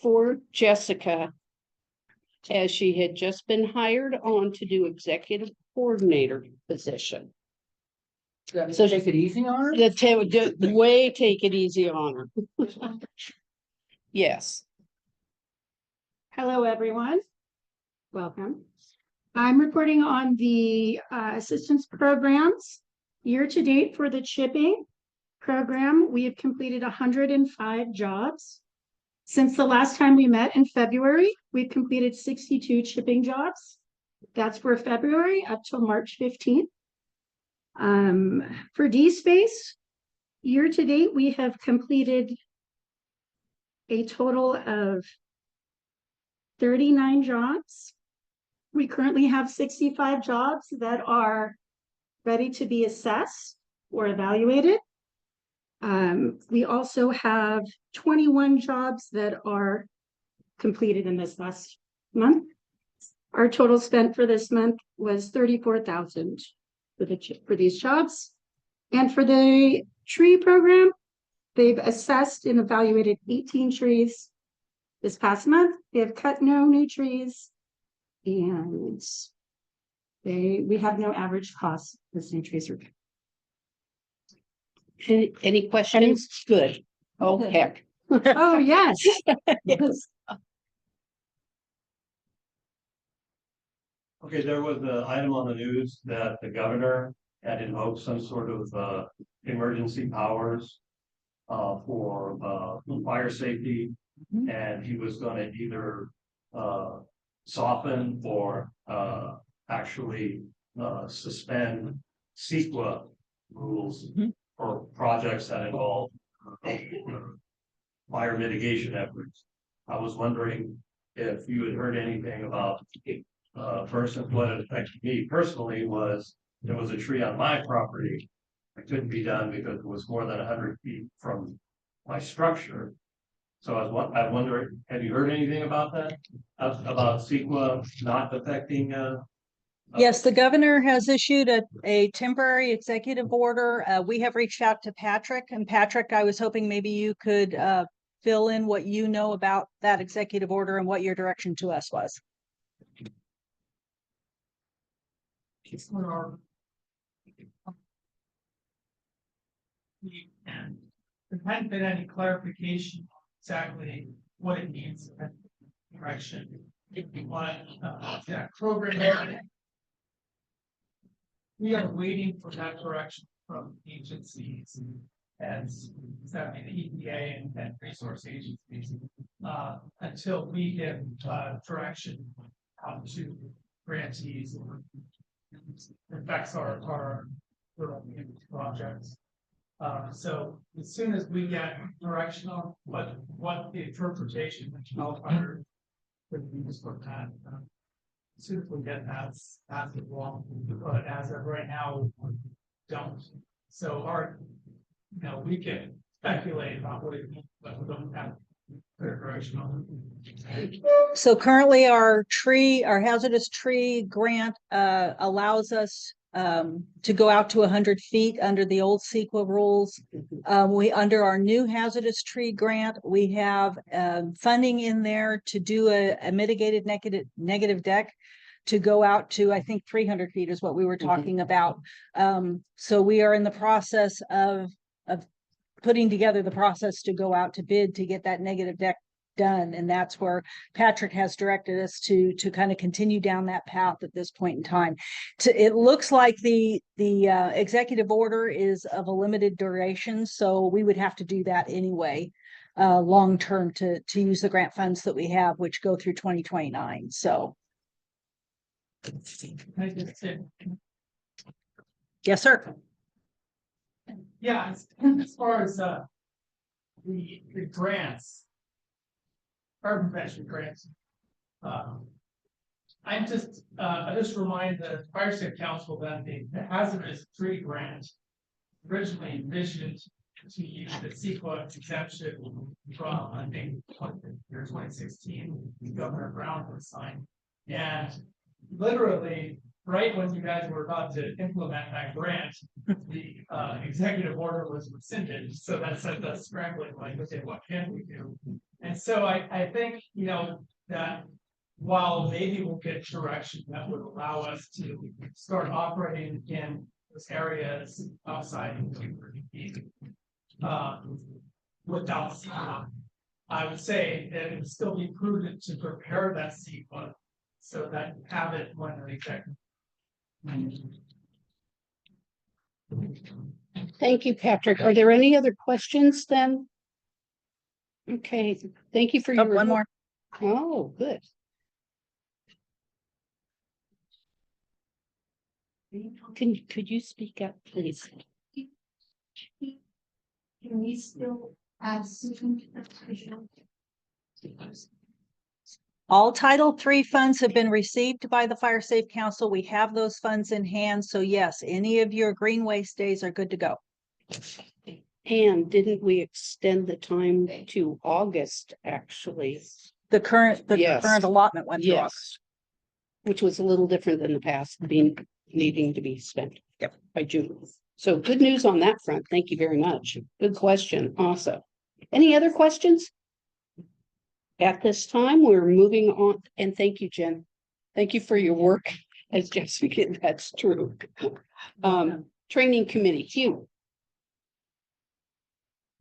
for Jessica as she had just been hired on to do executive coordinator position. So take it easy on her? Take it easy on her. Yes. Hello, everyone. Welcome. I'm reporting on the assistance programs. Year to date for the chipping program, we have completed 105 jobs. Since the last time we met in February, we've completed 62 chipping jobs. That's for February up till March 15th. For D-Space, year to date, we have completed a total of 39 jobs. We currently have 65 jobs that are ready to be assessed or evaluated. We also have 21 jobs that are completed in this last month. Our total spent for this month was $34,000 for these jobs. And for the tree program, they've assessed and evaluated 18 trees this past month, they have cut no new trees. And we have no average cost as new trees are. Any questions? Good. Oh, heck. Oh, yes. Yes. Okay, there was an item on the news that the governor had invoked some sort of emergency powers for fire safety, and he was gonna either soften or actually suspend CEQA rules for projects that involve fire mitigation efforts. I was wondering if you had heard anything about first, and what it affected me personally was there was a tree on my property. It couldn't be done because it was more than 100 feet from my structure. So I wonder, have you heard anything about that? About CEQA not affecting? Yes, the governor has issued a temporary executive order. We have reached out to Patrick, and Patrick, I was hoping maybe you could fill in what you know about that executive order and what your direction to us was. And there hadn't been any clarification on exactly what it means, direction. If we want that program. We are waiting for that direction from agencies as that the EPA and resource agencies until we get direction out to grantees or affects our projects. So as soon as we get direction on what the interpretation of wildfire could be used for that, as soon as we get that, that's it wrong. But as of right now, we don't. So we can speculate about what it means, but we don't have clear direction on it. So currently our hazardous tree grant allows us to go out to 100 feet under the old CEQA rules. Under our new hazardous tree grant, we have funding in there to do a mitigated negative deck to go out to, I think 300 feet is what we were talking about. So we are in the process of putting together the process to go out to bid to get that negative deck done. And that's where Patrick has directed us to kind of continue down that path at this point in time. It looks like the executive order is of a limited duration, so we would have to do that anyway, long term to use the grant funds that we have, which go through 2029. So. I just said, Yes, sir. yeah, as far as the grants, carbon prevention grants. I just remind the Fire Safe Council that the hazardous tree grant originally envisioned to use the CEQA exemption from, I think, year 2016, Governor Brown was signed. And literally, right when you guys were about to implement that grant, the executive order was rescinded. So that sent us scrambling, like, okay, what can we do? And so I think, that while maybe we'll get direction that would allow us to start operating in those areas outside without CEQA, I would say that it would still be prudent to prepare that CEQA so that you have it when the executive. Thank you, Patrick. Are there any other questions then? Okay, thank you for your. One more. Oh, good. Could you speak up, please? Can we still add student? All Title III funds have been received by the Fire Safe Council. We have those funds in hand. So yes, any of your green waste days are good to go. And didn't we extend the time to August, actually? The current Yes. allotment went through August. Which was a little different than the past, needing to be spent. Yep. By June. So good news on that front. Thank you very much. Good question. Awesome. Any other questions? At this time, we're moving on, and thank you, Jen. Thank you for your work as Jessica, that's true. Training committee, Hugh.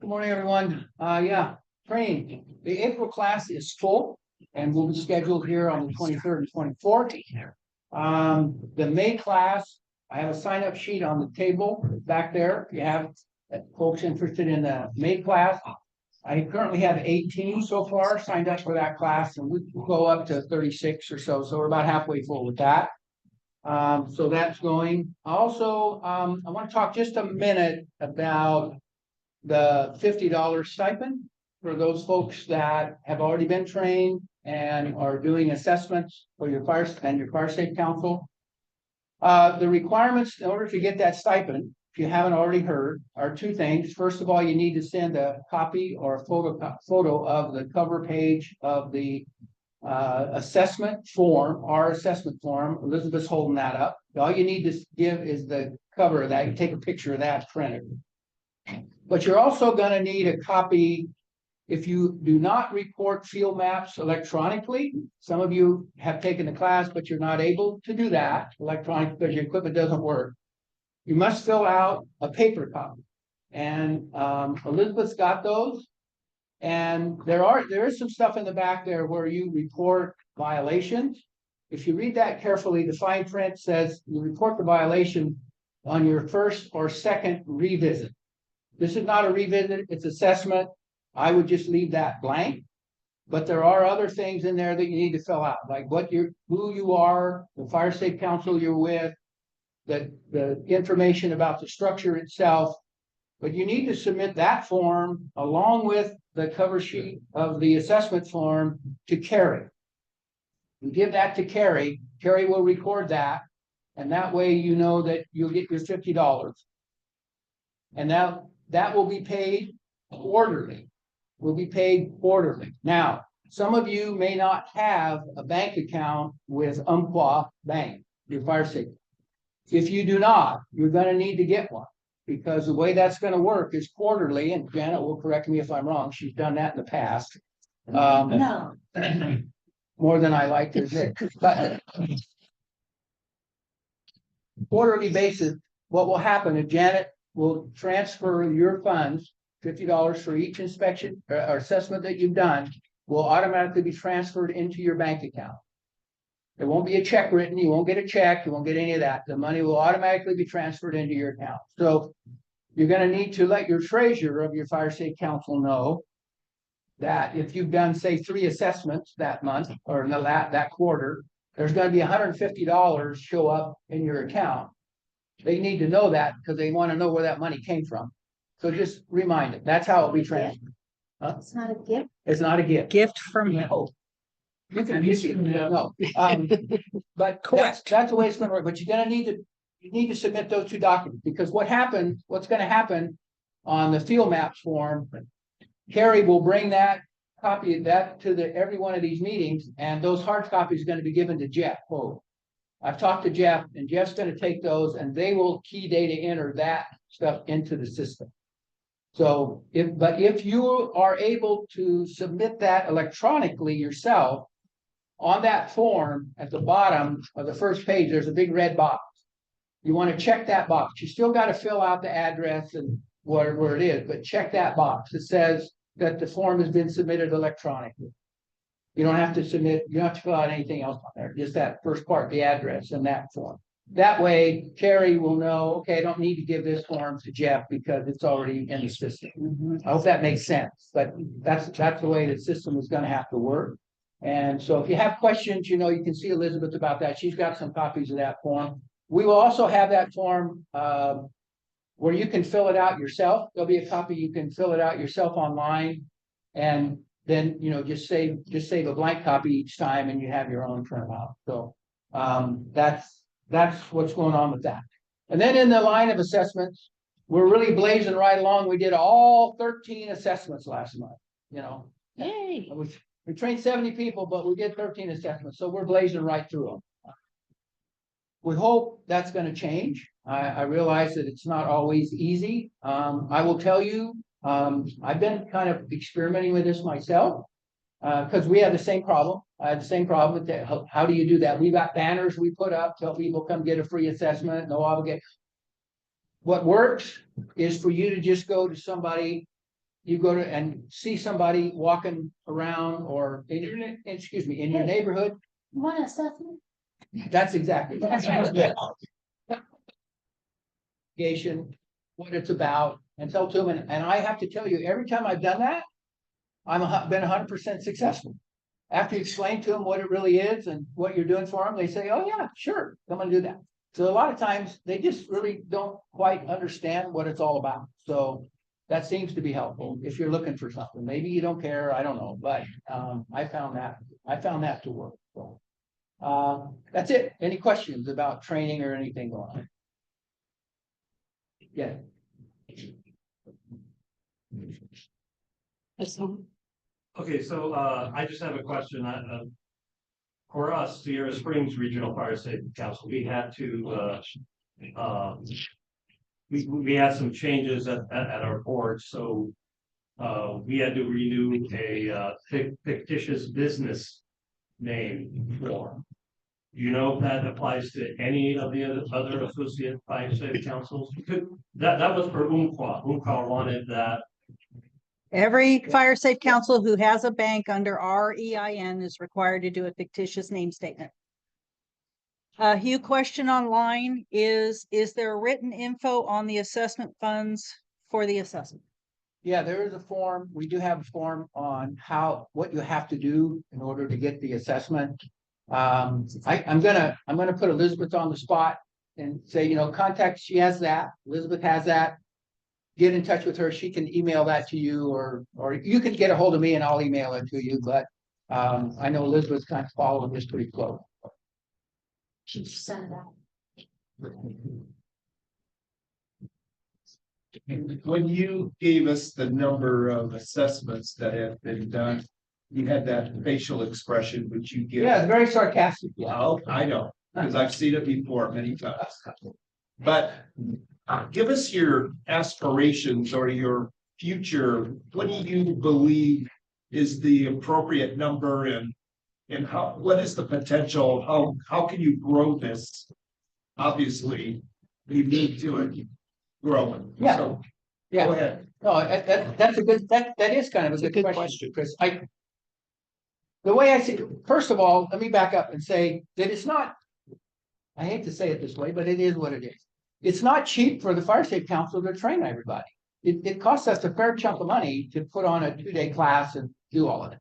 Good morning, everyone. Yeah, training. The April class is full and will be scheduled here on the 23rd and 24th. The May class, I have a sign-up sheet on the table back there. If you have folks interested in the May class. I currently have 18 so far signed up for that class, and we will go up to 36 or so. So we're about halfway full with that. So that's going. Also, I want to talk just a minute about the $50 stipend for those folks that have already been trained and are doing assessments for your fire and your fire safe council. The requirements in order to get that stipend, if you haven't already heard, are two things. First of all, you need to send a copy or a photo of the cover page of the assessment form, our assessment form. Elizabeth's holding that up. All you need to give is the cover of that. You take a picture of that, print it. But you're also going to need a copy if you do not report field maps electronically. Some of you have taken the class, but you're not able to do that electronically because your equipment doesn't work. You must fill out a paper copy. And Elizabeth's got those. And there is some stuff in the back there where you report violations. If you read that carefully, the fine print says you report the violation on your first or second revisit. This is not a revisit, it's assessment. I would just leave that blank. But there are other things in there that you need to fill out, like who you are, the fire safe council you're with, the information about the structure itself. But you need to submit that form along with the cover sheet of the assessment form to Carrie. You give that to Carrie, Carrie will record that, and that way you know that you'll get your $50. And now that will be paid quarterly. Will be paid quarterly. Now, some of you may not have a bank account with Umpqua Bank, your fire safety. If you do not, you're going to need to get one, because the way that's going to work is quarterly, and Janet will correct me if I'm wrong. She's done that in the past. No. More than I like to admit. But quarterly basis, what will happen is Janet will transfer your funds, $50 for each inspection or assessment that you've done, will automatically be transferred into your bank account. There won't be a check written. You won't get a check. You won't get any of that. The money will automatically be transferred into your account. So you're going to need to let your treasurer of your fire safe council know that if you've done, say, 3 assessments that month or that quarter, there's going to be $150 show up in your account. They need to know that because they want to know where that money came from. So just remind them. That's how it'll be transferred. Huh? It's not a gift. It's not a gift. Gift from you. You can use it. No. But that's the way it's going to work. But you're going to need to submit those 2 documents, because what's going to happen on the field maps form, Carrie will bring that copy of that to every one of these meetings, and those hard copies are going to be given to Jeff. Oh, I've talked to Jeff, and Jeff's going to take those, and they will key data enter that stuff into the system. So if you are able to submit that electronically yourself, on that form at the bottom of the first page, there's a big red box. You want to check that box. You still got to fill out the address and where it is, but check that box. It says that the form has been submitted electronically. You don't have to submit, you don't have to fill out anything else on there, just that first part, the address and that form. That way, Carrie will know, okay, I don't need to give this form to Jeff because it's already in the system. I hope that makes sense, but that's the way the system is going to have to work. And so if you have questions, you can see Elizabeth about that. She's got some copies of that form. We will also have that form where you can fill it out yourself. There'll be a copy, you can fill it out yourself online. And then, just save a blank copy each time and you have your own printout. So that's what's going on with that. And then in the line of assessments, we're really blazing right along. We did all 13 assessments last month, Yay. We trained 70 people, but we did 13 assessments. So we're blazing right through them. We hope that's going to change. I realize that it's not always easy. I will tell you, I've been kind of experimenting with this myself. Cause we had the same problem. I had the same problem with that. How do you do that? We got banners we put up, tell people come get a free assessment, no obligation. What works is for you to just go to somebody, you go to and see somebody walking around or in your, in your neighborhood. You want an assessment? That's exactly. What it's about and tell to them. And I have to tell you, every time I've done that, been 100% successful. After you explain to them what it really is and what you're doing for them, they say, oh yeah, sure, come and do that. So a lot of times they just really don't quite understand what it's all about. So that seems to be helpful if you're looking for something. Maybe you don't care, I don't know, but I found that to work. So that's it. Any questions about training or anything going on? Yeah. That's all. Okay, so I just have a question. For us, Sierra Springs Regional Fire Safety Council, we had to we had some changes at our board, so we had to renew a fictitious business name form. Do you know if that applies to any of the other associate fire safety councils? That was for Umpqua. Umpqua wanted that. Every fire safe council who has a bank under REIN is required to do a fictitious name statement. Hugh, question online is there written info on the assessment funds for the assessment? Yeah, there is a form. We do have a form on what you have to do in order to get the assessment. I'm gonna put Elizabeth on the spot and say, contact, she has that. Elizabeth has that. Get in touch with her. She can email that to you or you can get a hold of me and I'll email it to you. But I know Elizabeth's kind of following this pretty close. She sent it out. When you gave us the number of assessments that have been done, you had that facial expression which you give. Yeah, it's very sarcastic. Yeah. Oh, I know, because I've seen it before many times. But give us your aspirations or your future. What do you believe is the appropriate number and what is the potential? How can you grow this? Obviously, you need to grow it. Yeah. So, Yeah. go ahead. No, that's a good, that is kind of a good question, Chris. The way I see it, first of all, let me back up and say that it's not, I hate to say it this way, but it is what it is. It's not cheap for the Fire Safety Council to train everybody. It costs us a fair chunk of money to put on a 2-day class and do all of it.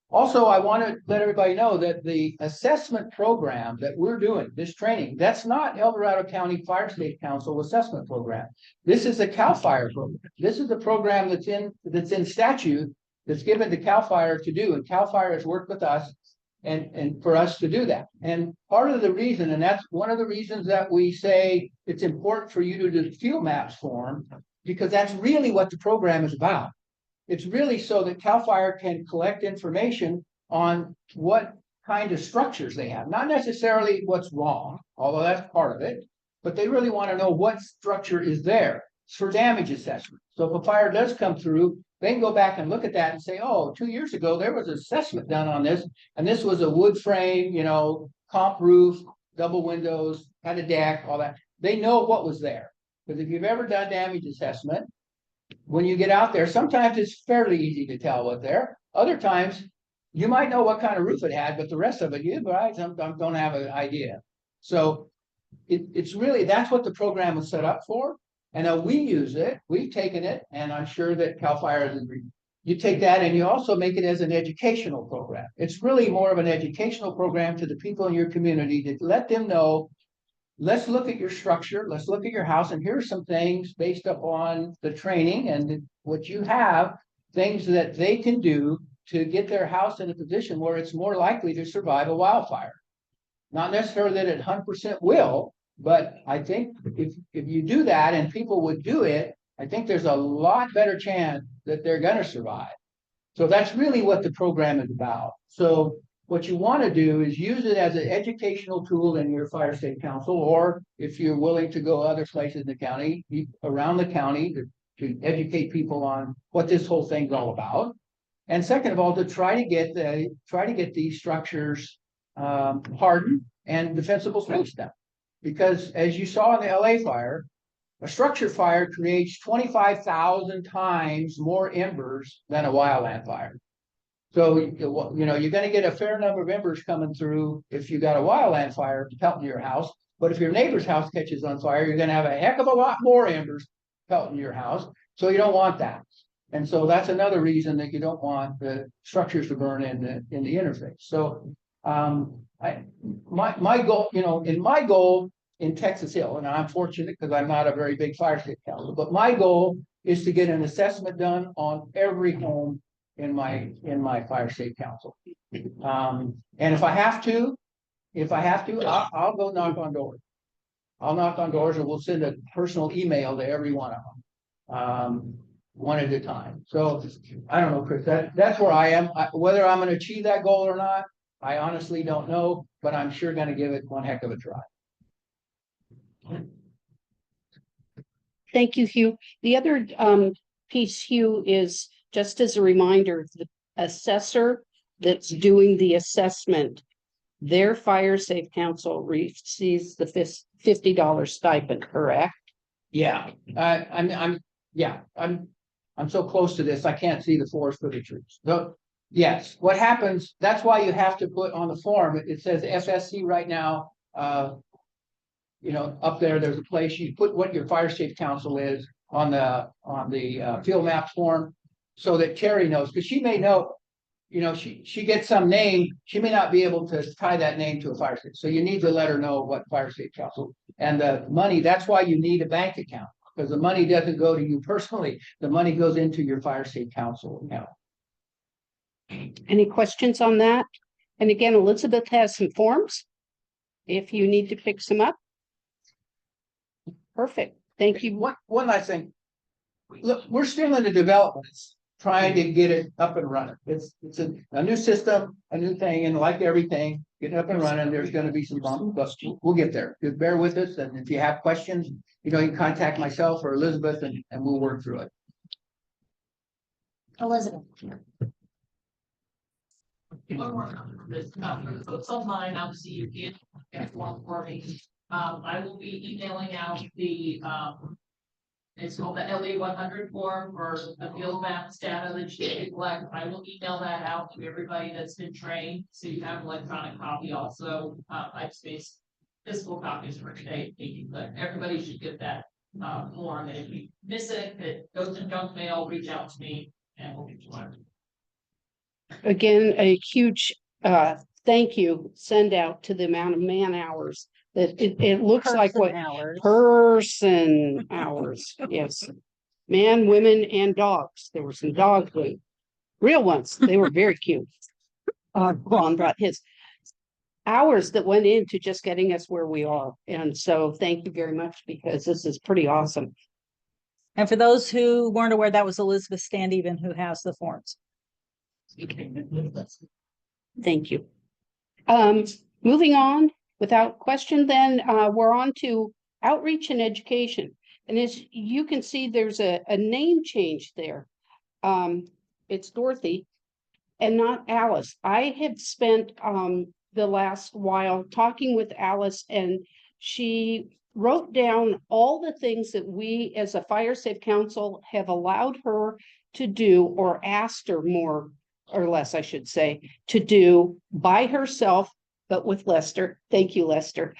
Also, I want to let everybody know that the assessment program that we're doing, this training, that's not El Dorado County Fire Safety Council assessment program. This is a CAL FIRE program. This is the program that's in statute that's given to CAL FIRE to do, and CAL FIRE has worked with us and for us to do that. And part of the reason, and that's one of the reasons that we say it's important for you to do the field maps form, because that's really what the program is about. It's really so that CAL FIRE can collect information on what kind of structures they have, not necessarily what's wrong, although that's part of it, but they really want to know what structure is there. It's for damage assessment. So if a fire does come through, they can go back and look at that and say, oh, 2 years ago, there was an assessment done on this, and this was a wood frame, comp roof, double windows, had a deck, all that. They know what was there. Because if you've ever done damage assessment, when you get out there, sometimes it's fairly easy to tell what's there. Other times, you might know what kind of roof it had, but the rest of it, you don't have an idea. So it's really, that's what the program was set up for. And we use it, we've taken it, and I'm sure that CAL FIRE is agreed. You take that and you also make it as an educational program. It's really more of an educational program to the people in your community to let them know, let's look at your structure, let's look at your house, and here's some things based upon the training and what you have, things that they can do to get their house in a position where it's more likely to survive a wildfire. Not necessarily that it 100% will, but I think if you do that and people would do it, I think there's a lot better chance that they're going to survive. So that's really what the program is about. So what you want to do is use it as an educational tool in your fire safety council, or if you're willing to go other places in the county, around the county to educate people on what this whole thing's all about. And second of all, to try to get these structures hardened and defensible space down. Because as you saw in the LA fire, a structure fire creates 25,000 times more embers than a wildland fire. So, you know, you're gonna get a fair number of embers coming through if you got a wildland fire pelting your house. But if your neighbor's house catches on fire, you're gonna have a heck of a lot more embers pelting your house. So you don't want that. And so that's another reason that you don't want the structures to burn in the interface. So my goal, you know, my goal in Texas Hill, and I'm fortunate because I'm not a very big fire safe council, but my goal is to get an assessment done on every home in my fire safe council. And if I have to, I'll go knock on doors. I'll knock on doors and we'll send a personal email to every one of them. One at a time. So I don't know, Chris, that's where I am. Whether I'm gonna achieve that goal or not, I honestly don't know, but I'm sure gonna give it one heck of a try. Thank you, Hugh. The other piece, Hugh, is just as a reminder, the assessor that's doing the assessment, their fire safe council receives the $50 stipend, correct? Yeah, I'm so close to this, I can't see the forest for the trees. So, yes, what happens, that's why you have to put on the form, it says FSC right now, you know, up there's a place you put what your fire safe council is on the field map form, so that Terry knows, because she may know, you know, she gets some name, she may not be able to tie that name to a fire safe. So you need to let her know what fire safe council, and the money, that's why you need a bank account, because the money doesn't go to you personally, the money goes into your fire safe council account. Any questions on that? And again, Elizabeth has some forms if you need to pick some up. Perfect. Thank you. One last thing. Look, we're still in the development, trying to get it up and running. It's a new system, a new thing, and like everything, getting up and running, there's gonna be some bumps, but we'll get there. Just bear with us, and if you have questions, you know, you can contact myself or Elizabeth, and we'll work through it. Elizabeth. One more comment. It's online, obviously you can't get one for me. I will be emailing out the, it's called the LA 100 form for the field maps data that you can collect. I will email that out to everybody that's been trained, so you have an electronic copy also. I spaced physical copies for today, but everybody should get that form. And if you miss it, if it goes to junk mail, reach out to me and we'll get you one. Again, a huge thank you send out to the amount of man hours that it looks like what person hours. Yes, man, women, and dogs. There were some dogs, real ones. They were very cute. Ron brought his hours that went into just getting us where we are, and so thank you very much, because this is pretty awesome. And for those who weren't aware, that was Elizabeth Standeven who has the forms. Thank you. Moving on without question, then we're on to outreach and education. And as you can see, there's a name change there. It's Dorothy and not Alice. I have spent the last while talking with Alice, and she wrote down all the things that we as a fire safe council have allowed her to do, or asked her more or less, I should say, to do by herself, but with Lester. Thank you, Lester.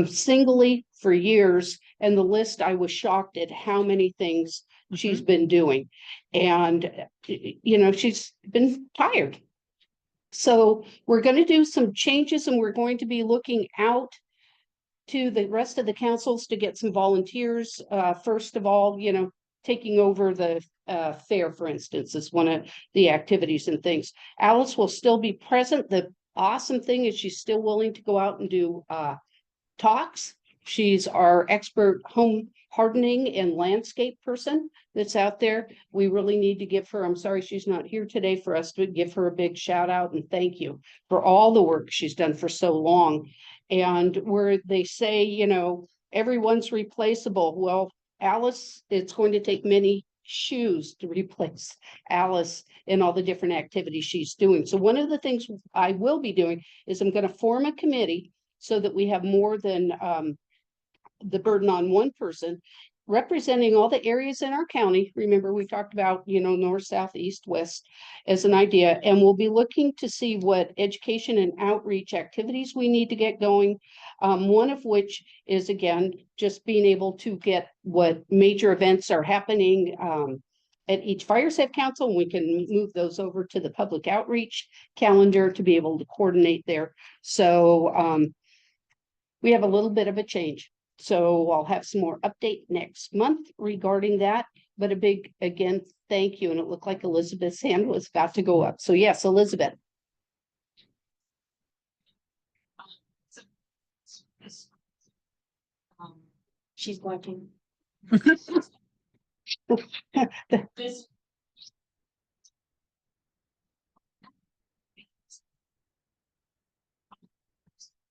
Singly for years. And the list, I was shocked at how many things she's been doing. And, you know, she's been tired. So we're going to do some changes, and we're going to be looking out to the rest of the councils to get some volunteers. First of all, you know, taking over the fair, for instance, is one of the activities and things. Alice will still be present. The awesome thing is she's still willing to go out and do talks. She's our expert home hardening and landscape person that's out there. We really need to give her, I'm sorry she's not here today, for us to give her a big shout out and thank you for all the work she's done for so long. And where they say, you know, everyone's replaceable. Well, Alice, it's going to take many shoes to replace Alice in all the different activities she's doing. So one of the things I will be doing is I'm gonna form a committee so that we have more than the burden on one person, representing all the areas in our county. Remember, we talked about, north, south, east, west as an idea, and we'll be looking to see what education and outreach activities we need to get going. One of which is, again, just being able to get what major events are happening at each fire safe council, and we can move those over to the public outreach calendar to be able to coordinate there. So we have a little bit of a change. So I'll have some more update next month regarding that, but a big, again, thank you. And it looked like Elizabeth's hand was about to go up. So yes, Elizabeth. She's going to. This.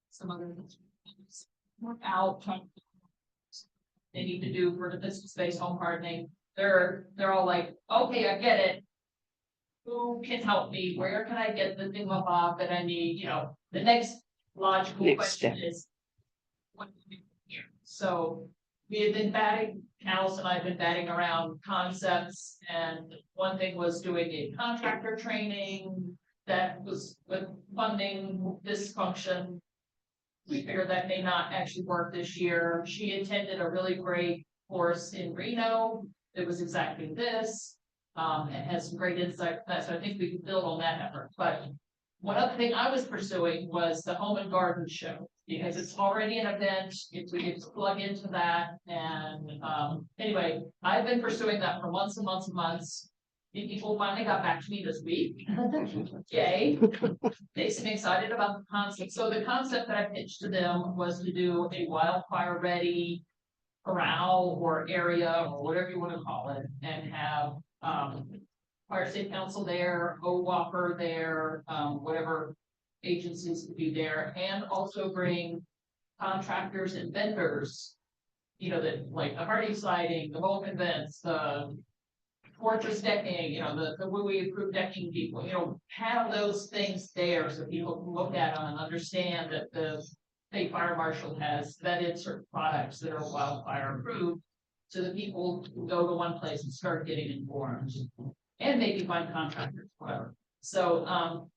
Some other things. Work out. They need to do for the physical space home hardening. They're all like, okay, I get it. Who can help me? Where can I get the thing off that I need? The next logical Next question step. is. What do we do here? So we have been batting, Alice and I have been batting around concepts, and one thing was doing a contractor training that was with funding dysfunction. We figured that may not actually work this year. She attended a really great course in Reno. It was exactly this. And has some great insight from that. So I think we can build on that effort. But one other thing I was pursuing was the Home and Garden Show, because it's already an event. If we could plug into that. And anyway, I've been pursuing that for months and months and months. People finally got back to me this week. Yay. They seem excited about the concept. So the concept that I pitched to them was to do a wildfire ready corral or area or whatever you want to call it, and have fire safe council there, OWAPR there, whatever agencies to be there, and also bring contractors and vendors, that like the Hardy siding, the Vulcan vents, the fortress decking, the WUI approved decking people, have those things there so people can look at them and understand that the state fire marshal has vetted certain products that are wildfire approved, so that people can go to one place and start getting informed and maybe find contractors, whatever. So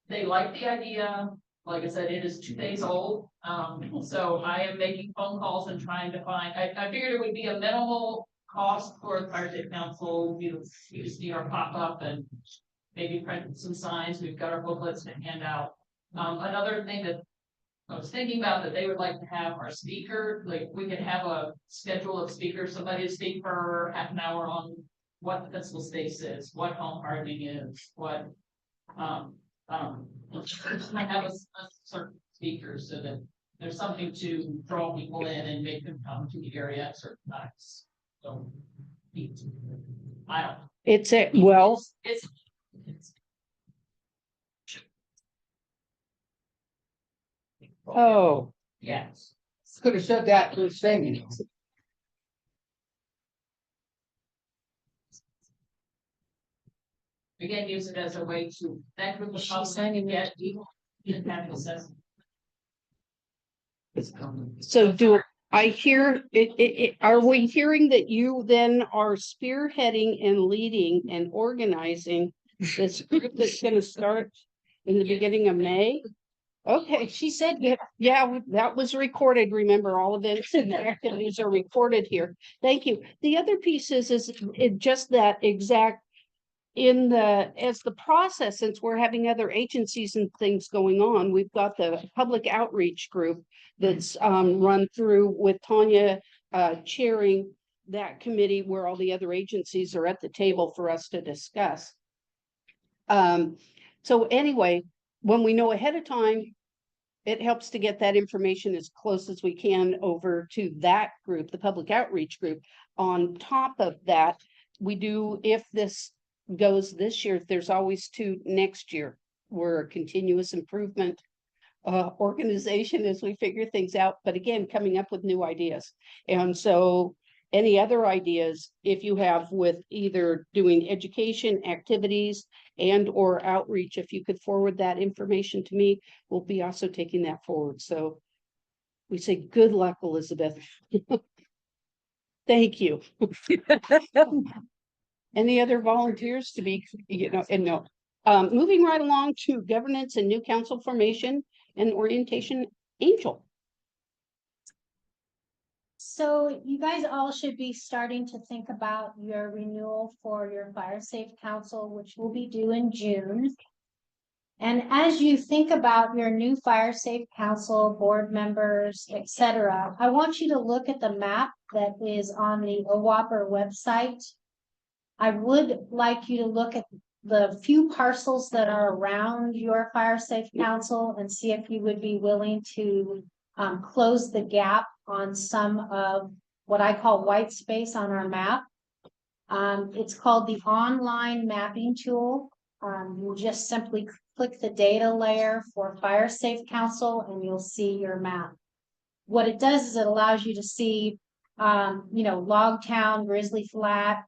they like the idea. Like I said, it is 2 days old. So I am making phone calls and trying to find, I figured it would be a minimal cost for the fire safe council. We just need our pop-up and maybe print some signs. We've got our booklets to hand out. Another thing that I was thinking about that they would like to have our speaker, like we could have a schedule of speakers, somebody to speak for half an hour on what the physical space is, what home hardening is, what I have a certain speaker so that there's something to draw people in and make them come to the area at certain times. So I don't. It's oh, Yes. Could have said that to the thing. Again, use it as a way to that group of public and get people in having assessment. so do I hear are we hearing that you then are spearheading and leading and organizing this group that's gonna start in the beginning of May? Okay, she said, yeah, that was recorded. Remember, all events and activities are recorded here. Thank you. The other piece is it just that exact as the process, since we're having other agencies and things going on, we've got the public outreach group that's run through with Tanya chairing that committee where all the other agencies are at the table for us to discuss. So anyway, when we know ahead of time, it helps to get that information as close as we can over to that group, the public outreach group. On top of that, we do, if this goes this year, there's always 2 next year. We're a continuous improvement organization as we figure things out, but again, coming up with new ideas. And so any other ideas, if you have with either doing education activities and or outreach, if you could forward that information to me, we'll be also taking that forward. So we say good luck, Elizabeth. Thank you. Any other volunteers to be, and no. Moving right along to governance and new council formation and orientation. Angel. So you guys all should be starting to think about your renewal for your Fire Safe Council, which will be due in June. And as you think about your new Fire Safe Council, board members, etc., I want you to look at the map that is on the OWAPR website. I would like you to look at the few parcels that are around your Fire Safe Council and see if you would be willing to close the gap on some of what I call white space on our map. It's called the online mapping tool. You just simply click the data layer for Fire Safe Council and you'll see your map. What it does is it allows you to see, Logtown, Grizzly Flat.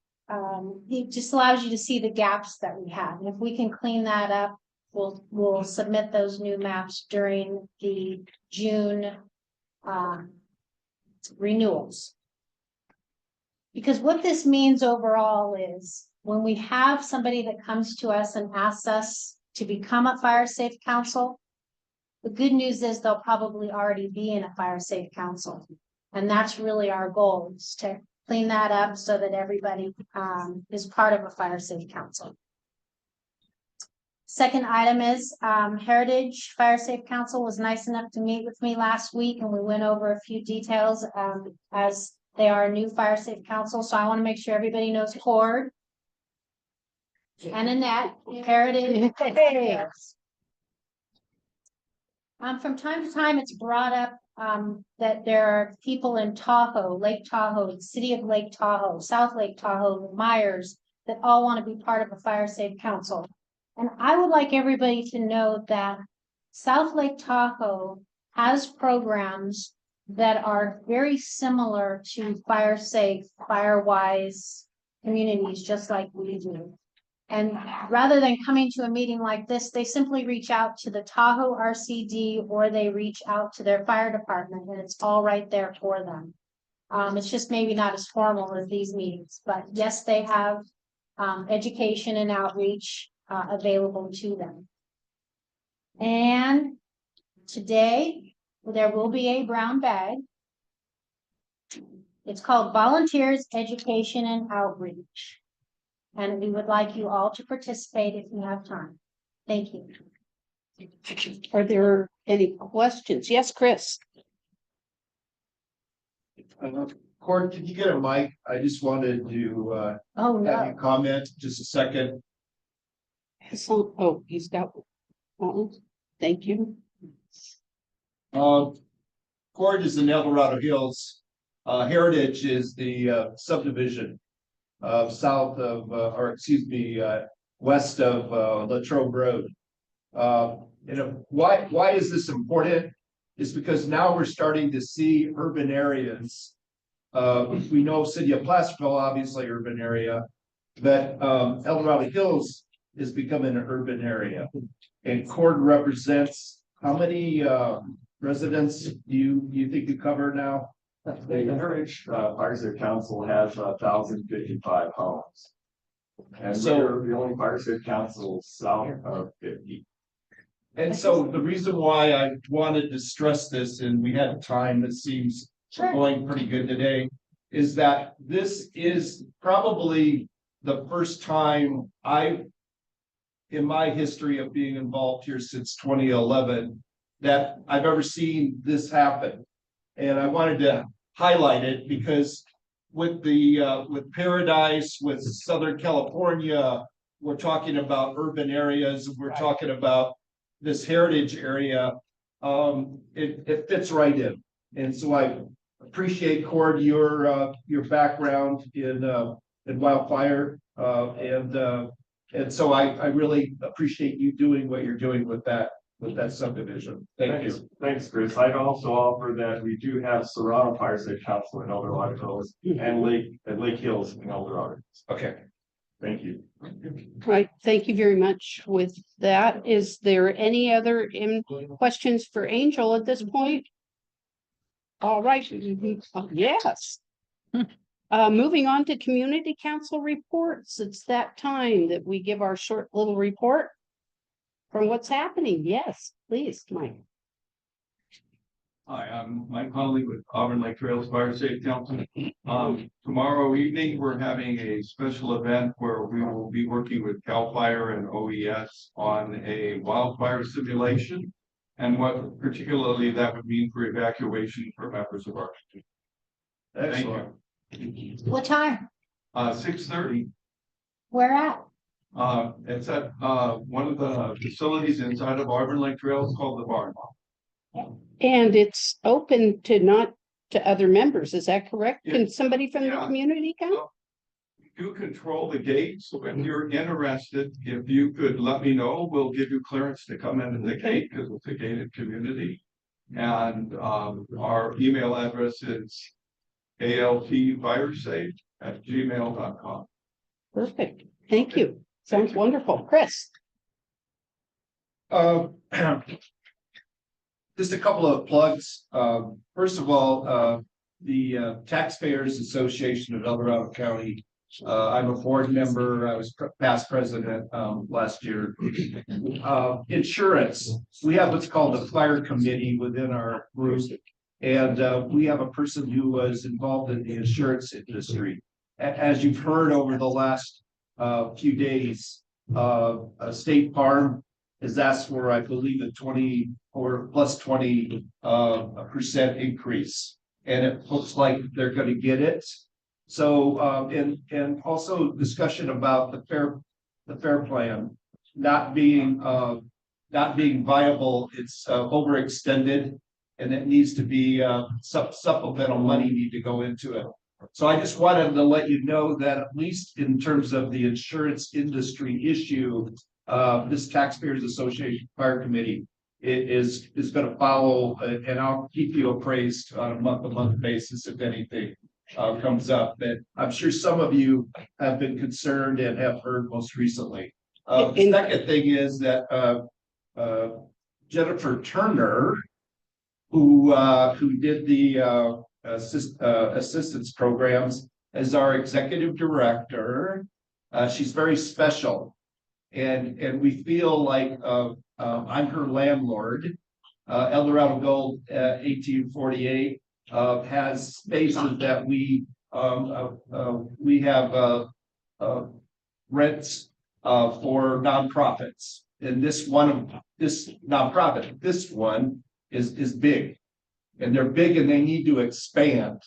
It just allows you to see the gaps that we have. And if we can clean that up, we'll submit those new maps during the June renewals. Because what this means overall is when we have somebody that comes to us and asks us to become a Fire Safe Council, the good news is they'll probably already be in a Fire Safe Council. And that's really our goal, is to clean that up so that everybody is part of a Fire Safe Council. Second item is Heritage Fire Safe Council was nice enough to meet with me last week and we went over a few details as they are a new Fire Safe Council. So I want to make sure everybody knows Cord and Annette, Heritage. From time to time, it's brought up that there are people in Tahoe, Lake Tahoe, the city of Lake Tahoe, South Lake Tahoe, Myers, that all want to be part of a Fire Safe Council. And I would like everybody to know that South Lake Tahoe has programs that are very similar to Fire Safe, FireWise communities, just like we do. And rather than coming to a meeting like this, they simply reach out to the Tahoe RCD or they reach out to their fire department and it's all right there for them. It's just maybe not as formal as these meetings, but yes, they have education and outreach available to them. And today there will be a brown bag. It's called Volunteers Education and Outreach. And we would like you all to participate if you have time. Thank you. Are there any questions? Yes, Chris. Cord, could you get a mic? I just wanted to Oh, have no. you comment just a second. So, oh, he's got. Thank you. Cord is in El Dorado Hills. Heritage is the subdivision south of, west of Latrobe Road. Why is this important? Is because now we're starting to see urban areas. We know City of Placerville, obviously urban area, but El Dorado Hills is becoming an urban area. And Cord represents how many residents do you think you cover now? The Heritage Fire Safe Council has 1,055 homes. And So- we're the only Fire Safe Council south of 50. And so the reason why I wanted to stress this, and we had time that seems going pretty good today, is that this is probably the first time in my history of being involved here since 2011, that I've ever seen this happen. And I wanted to highlight it because with with Paradise, with Southern California, we're talking about urban areas, we're talking about this heritage area. It fits right in. And so I appreciate, Cord, your background in wildfire. And so I really appreciate you doing what you're doing with that. with that subdivision. Thank you. Thanks, Chris. I'd also offer that we do have Serrano Fire Safe Council in El Dorado and Lake Hills in El Dorado. Okay. Thank you. Right, thank you very much with that. Is there any other questions for Angel at this point? All right, yes. Moving on to community council reports. It's that time that we give our short little report from what's happening. Yes, please, Mike. Hi, I'm Mike Conley with Auburn Lake Trails Fire Safe Council. Tomorrow evening, we're having a special event where we will be working with CAL FIRE and OES on a wildfire simulation and what particularly that would mean for evacuation for members of our community. Excellent. What time? 6:30. Where at? It's at one of the facilities inside of Auburn Lake Trails called the Barn. And it's open to not to other members, is that correct? Yeah. Can somebody from the Yeah. community come? You control the gates, so if you're interested, if you could let me know, we'll give you clearance to come into the gate, because it's a gated community. And our email address is altfiresafe@gmail.com. Perfect, thank you. Sounds wonderful. Chris? Just a couple of plugs. First of all, the Taxpayers Association of El Dorado County. I'm a board member. I was past president last year. Insurance. We have what's called a fire committee within our group. And we have a person who was involved in the insurance industry. As you've heard over the last few days, State Farm has asked for, I believe, a 20 or plus 20% increase. And it looks like they're going to get it. So, and also discussion about the fair plan not being viable. It's overextended, and it needs to be supplemental money need to go into it. So I just wanted to let you know that at least in terms of the insurance industry issue, this Taxpayers Association Fire Committee is going to follow, and I'll keep you appraised on a month-to-month basis if anything comes up. But I'm sure some of you have been concerned and have heard most recently. The second thing is that Jennifer Turner, who did the assistance programs, as our executive director. She's very special. And we feel like I'm her landlord. El Dorado Gold 1848 has spaces that we have rents for nonprofits. And this one is big. And they're big and they need to expand.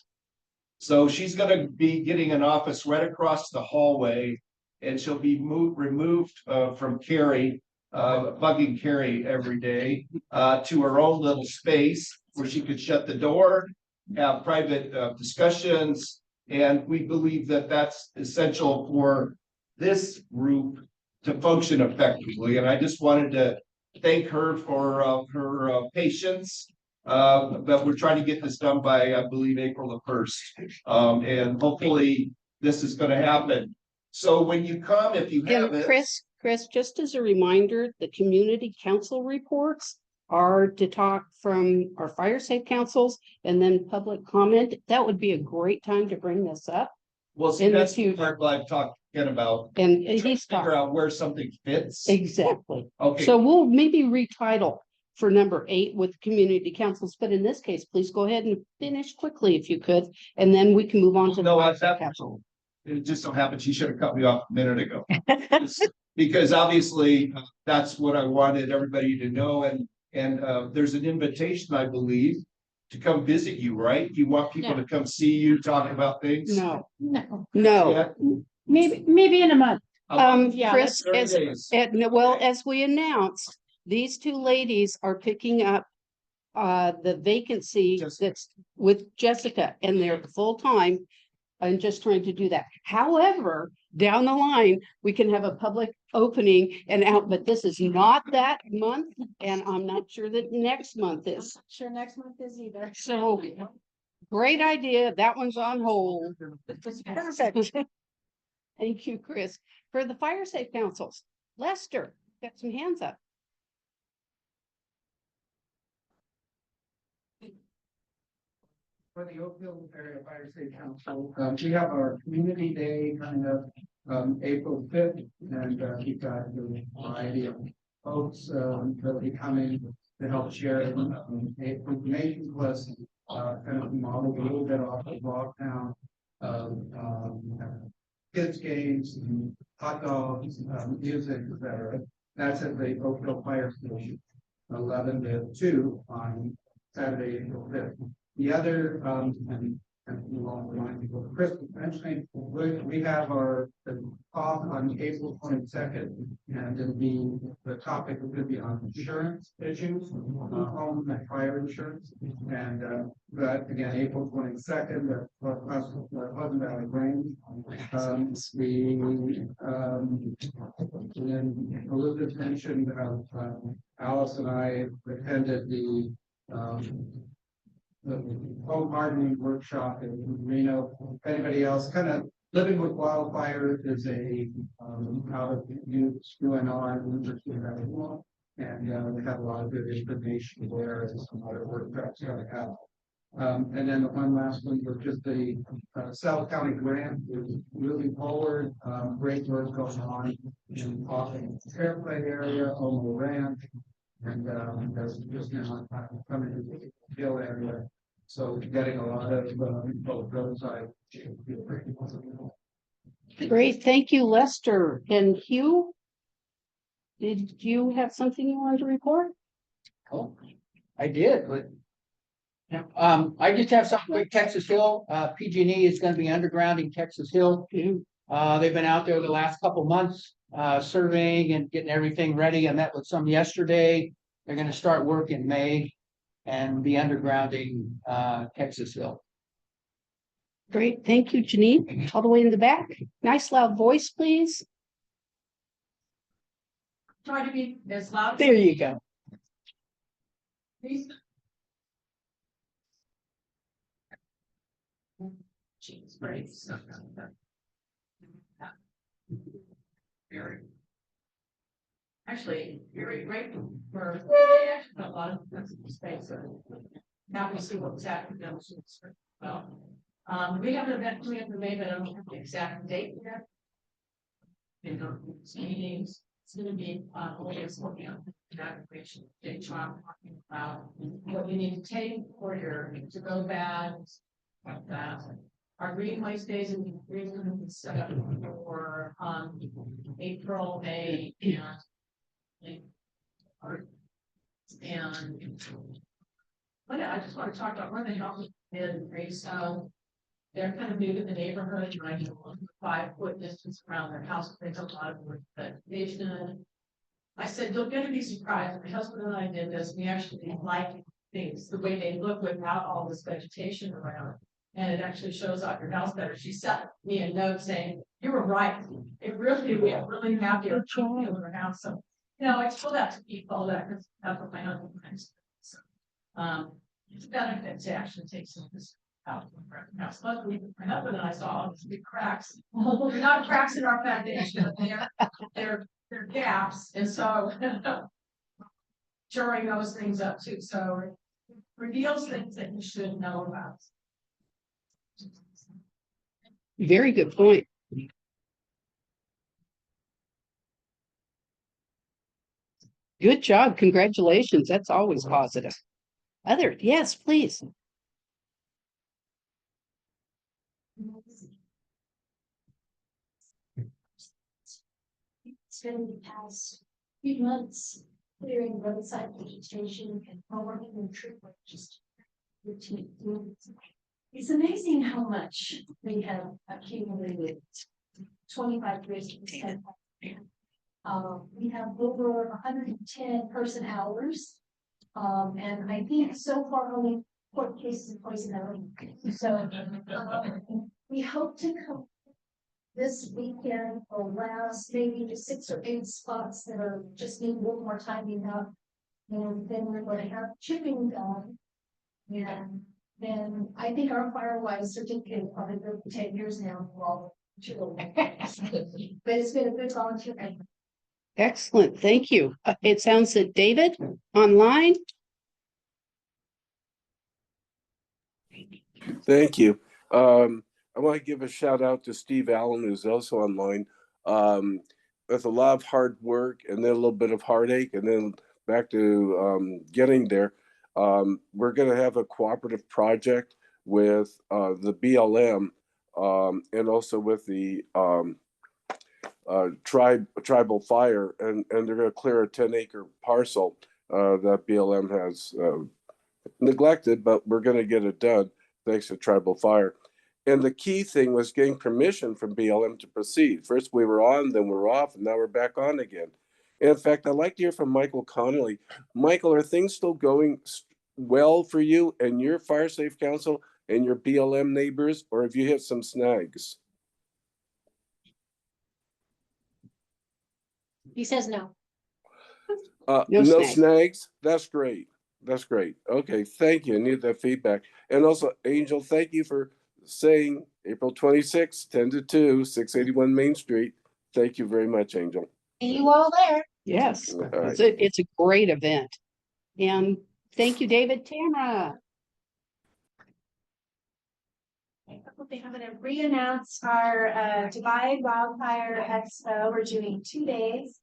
So she's going to be getting an office right across the hallway. And she'll be removed from Carrie, bugging Carrie every day, to her own little space where she could shut the door, have private discussions. And we believe that that's essential for this group to function effectively. And I just wanted to thank her for her patience. But we're trying to get this done by, I believe, April the 1st. And hopefully this is going to happen. So when you come, if you have it. Chris, just as a reminder, the community council reports are to talk from our fire safe councils and then public comment. That would be a great time to bring this up. Well, see, that's the part I'm talking about. And he's figure out where something fits. Exactly. Okay. So we'll maybe retitle for number 8 with community councils, but in this case, please go ahead and finish quickly if you could, and then we can move on to the council. It just so happened she should have cut me off a minute ago. Because obviously that's what I wanted everybody to know. And there's an invitation, I believe, to come visit you, right? You want people to come see you, talk about things? No. Yeah. Maybe in a month. Chris, as we announced, these 2 ladies are picking up the vacancy that's with Jessica, and they're full-time. I'm just trying to do that. However, down the line, we can have a public opening and out, but this is not that month, and I'm not sure that next month is. Sure, next month is either. So, great idea. That one's on hold. Perfect. Thank you, Chris. For the fire safe councils, Lester, got some hands up. For the Oakville Area Fire Safe Council, we have our community day kind of, April 5th, and, we've got a variety of folks, that will be coming to help share, information plus, kind of model a little bit off of Rocktown, kids games, and hot dogs, music, etc. That's at the Oakville Fire Station, 11 to 2 on Saturday, April 5th. The other, and along the lines of what Chris was mentioning, we have our talk on April 22nd, and it'll be, the topic is going to be on insurance issues, home and fire insurance, and that again, April 22nd, the Pleasant Valley Grange. And Elizabeth mentioned Alice and I attended the home hardening workshop in Reno. If anybody else, kind of living with wildfire is a out of use going on, and we have a lot of good information there and some other workshops coming out. And then the one last one was just the South County grant is moving forward. Great work going on in the Fairplay area, Omo Ranch, and there's just now coming to the Hill area. So getting a lot of both roadside. Great, thank you, Lester. And Hugh? Did you have something you wanted to report? Oh, I did, but. I just have something with Texas Hill. PG&E is gonna be undergrounding Texas Hill. They've been out there the last couple months, surveying and getting everything ready. I met with some yesterday. They're gonna start work in May and be undergrounding, Texas Hill. Great, thank you, Janine, all the way in the back. Nice loud voice, please. Try to be as loud. There you go. Please. Jeez, right. Very. Actually, very grateful for a lot of space. Now we see what's happening. Well, we have an event coming up in May, but I don't have the exact date yet. In the meetings, it's gonna be always working on evacuation, talking about what you need to take for your to go bags, like that. Our Greenway stays in Greenland is set up for April, May, but yeah, I just want to talk about one of the help in Grayson. They're kind of new to the neighborhood, and I need 5-foot distance around their house. They do a lot of work vegetation. I said, you're gonna be surprised. My husband and I did this. We actually like things the way they look without all this vegetation around. And it actually shows off your house better. She sent me a note saying, you were right. It really, we are really happy with our house. So, you know, I told that to people that because that's what my husband thinks. So, it's a benefit to actually take some of this out of the house. Luckily, my husband and I saw all these big cracks. They're not cracks in our foundation, but they're gaps. And so shoring those things up too. So it reveals things that you should know about. Very good point. Good job. Congratulations. That's always positive. Other, yes, please. Spend the past few months clearing roadside vegetation and working in troop work just routine. It's amazing how much we have accumulated. 25 years. We have over 110 person hours. And I think so far only 4 cases of poison ivy. So We hope to come this weekend or last, maybe to 6 or 8 spots that are just need a little more timing up. And then we're going to have chipping done. And then I think our Firewise certificate will probably go for 10 years now. Well, but it's been a good volunteer. Excellent, thank you. It sounds that David online. Thank you. I want to give a shout out to Steve Allen, who's also online. With a lot of hard work and then a little bit of heartache, and then back to getting there. We're going to have a cooperative project with the BLM and also with the tribal fire, and they're going to clear a 10-acre parcel that BLM has neglected, but we're going to get it done thanks to tribal fire. And the key thing was getting permission from BLM to proceed. First we were on, then we're off, and now we're back on again. And in fact, I'd like to hear from Michael Connolly. Michael, are things still going well for you and your Fire Safe Council and your BLM neighbors, or have you hit some snags? He says no. No snags? That's great. That's great. Okay, thank you. I need that feedback. And also, Angel, thank you for saying April 26th, 10 to 2, 681 Main Street. Thank you very much, Angel. See you all there. Yes, All right. it's a great event. And thank you, David. Tamara. I'm going to re-announce our Divide Wildfire Expo. We're doing 2 days.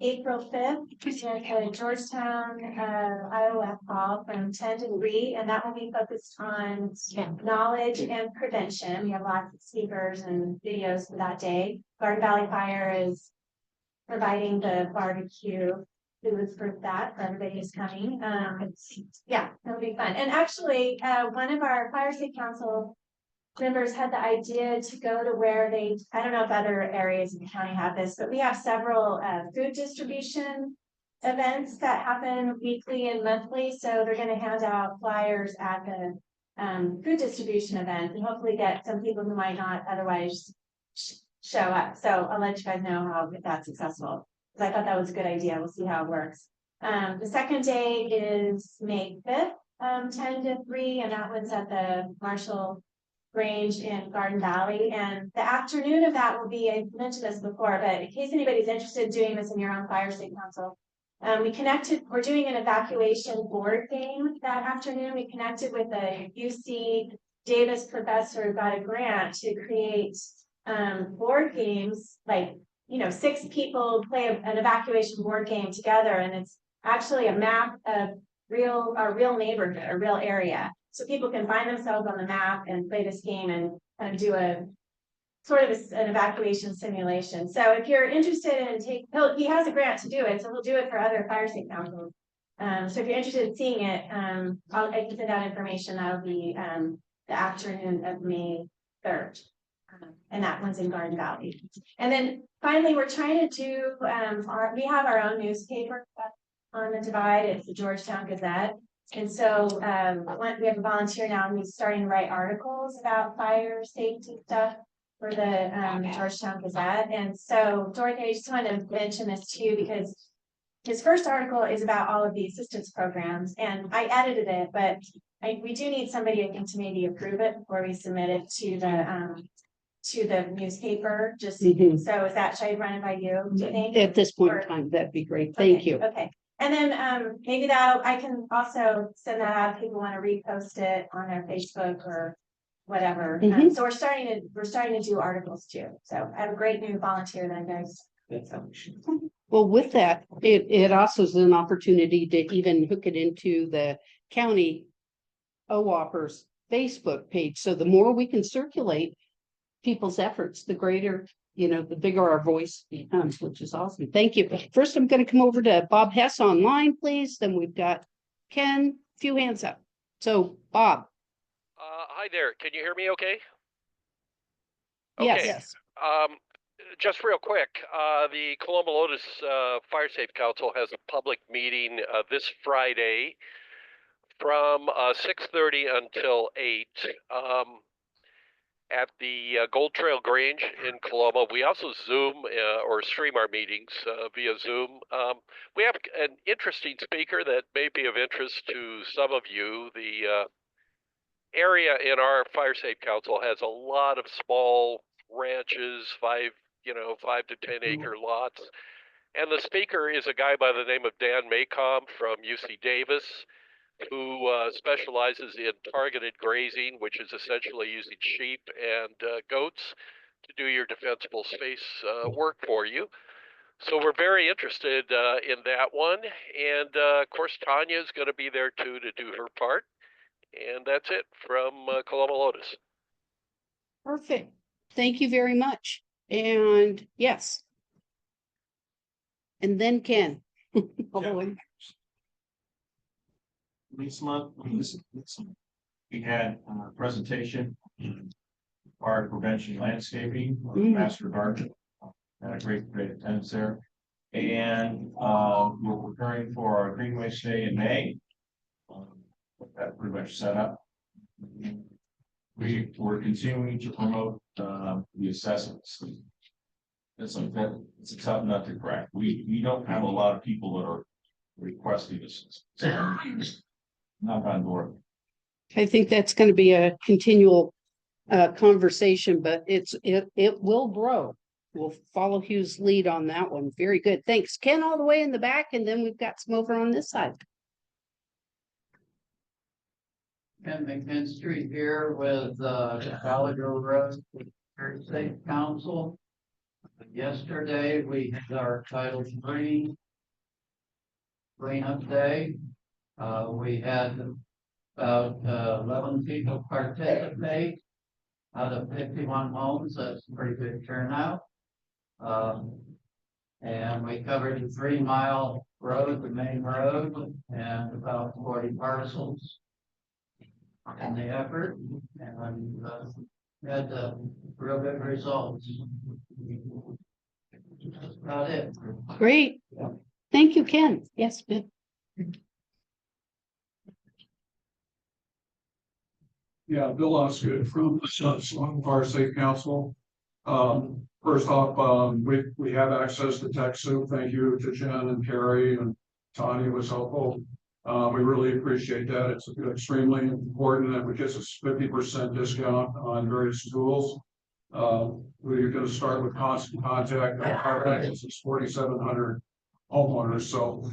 April 5th at the Georgetown, Iowa Hall from 10 to 3, and that will be focused on knowledge and prevention. We have lots of speakers and videos for that day. Garden Valley Fire is providing the barbecue foods for that, for everybody who's coming. Yeah, it'll be fun. And actually, one of our Fire Safe Council members had the idea to go to where I don't know if other areas in the county have this, but we have several food distribution events that happen weekly and monthly. So they're going to hand out flyers at the food distribution event and hopefully get some people who might not otherwise show up. So I'll let you guys know how if that's successful. Because I thought that was a good idea. We'll see how it works. The second day is May 5th, 10 to 3, and that one's at the Marshall Grange in Garden Valley. And the afternoon of that will be, I mentioned this before, but in case anybody's interested in doing this in your own Fire Safe Council, we're doing an evacuation board game that afternoon. We connected with a UC Davis professor who got a grant to create board games, like, 6 people play an evacuation board game together, and it's actually a map of a real neighborhood, a real area. So people can find themselves on the map and play this game and kind of do a sort of an evacuation simulation. So if you're interested in he has a grant to do it, so he'll do it for other Fire Safe Councils. So if you're interested in seeing it, I can send out information. That'll be the afternoon of May 3rd. And that one's in Garden Valley. And then finally, we're trying to do, we have our own newspaper on the Divide. It's the Georgetown Gazette. And so we have a volunteer now who's starting to write articles about fire safety stuff for the Georgetown Gazette. And so, Dorothy, I just wanted to mention this to you because his first article is about all of the assistance programs, and I edited it, but we do need somebody, I think, to maybe approve it before we submit it to the newspaper. Just so is that, should I run it by you, do you think? At this point in time, that'd be great. Thank you. Okay. And then maybe I can also send that out if people want to repost it on their Facebook or whatever. So we're starting to do articles too. So I have a great new volunteer that guys. Well, with that, it also is an opportunity to even hook it into the county OWOPers Facebook page. So the more we can circulate people's efforts, the greater, the bigger our voice becomes, which is awesome. Thank you. First, I'm going to come over to Bob Hess online, please. Then we've got Ken, few hands up. So Bob. Hi there. Can you hear me okay? Yes. Okay. Just real quick, the Coloma Lotus Fire Safe Council has a public meeting this Friday from 6:30 until 8. at the Gold Trail Grange in Coloma. We also Zoom or stream our meetings via Zoom. We have an interesting speaker that may be of interest to some of you. The area in our Fire Safe Council has a lot of small ranches, 5 to 10 acre lots. And the speaker is a guy by the name of Dan Maycom from UC Davis, who specializes in targeted grazing, which is essentially using sheep and goats to do your defensible space work for you. So we're very interested in that one. And of course, Tanya is going to be there too to do her part. And that's it from Coloma Lotus. Perfect. Thank you very much. And yes. And then Ken. This month, we had a presentation, fire prevention landscaping, Master Garden. Had a great attendance there. And we're preparing for our Greenway Stay in May. That pretty much set up. We're continuing to promote the assessments. It's a tough nut to crack. We don't have a lot of people that are requesting this. Knock on door. I think that's going to be a continual conversation, but it will grow. We'll follow Hugh's lead on that one. Very good. Thanks. Ken all the way in the back, and then we've got some over on this side. Ken McKinstry here with Gallagher Road Fire Safe Council. Yesterday, we had our Title III cleanup day. We had about 11 people participate out of 51 homes. That's a pretty good turnout. And we covered a 3-mile road, the main road, and about 40 parcels in the effort, and had real good results. That's about it. Great. Thank you, Ken. Yes, Ben. Yeah, Bill Osgood from Sloan Fire Safe Council. First off, we have access to TechSoup. Thank you to Jen and Carrie, and Tanya was helpful. We really appreciate that. It's extremely important that we get us 50% discount on various tools. We're going to start with Constant Contact. Our access is 4,700 homeowners, so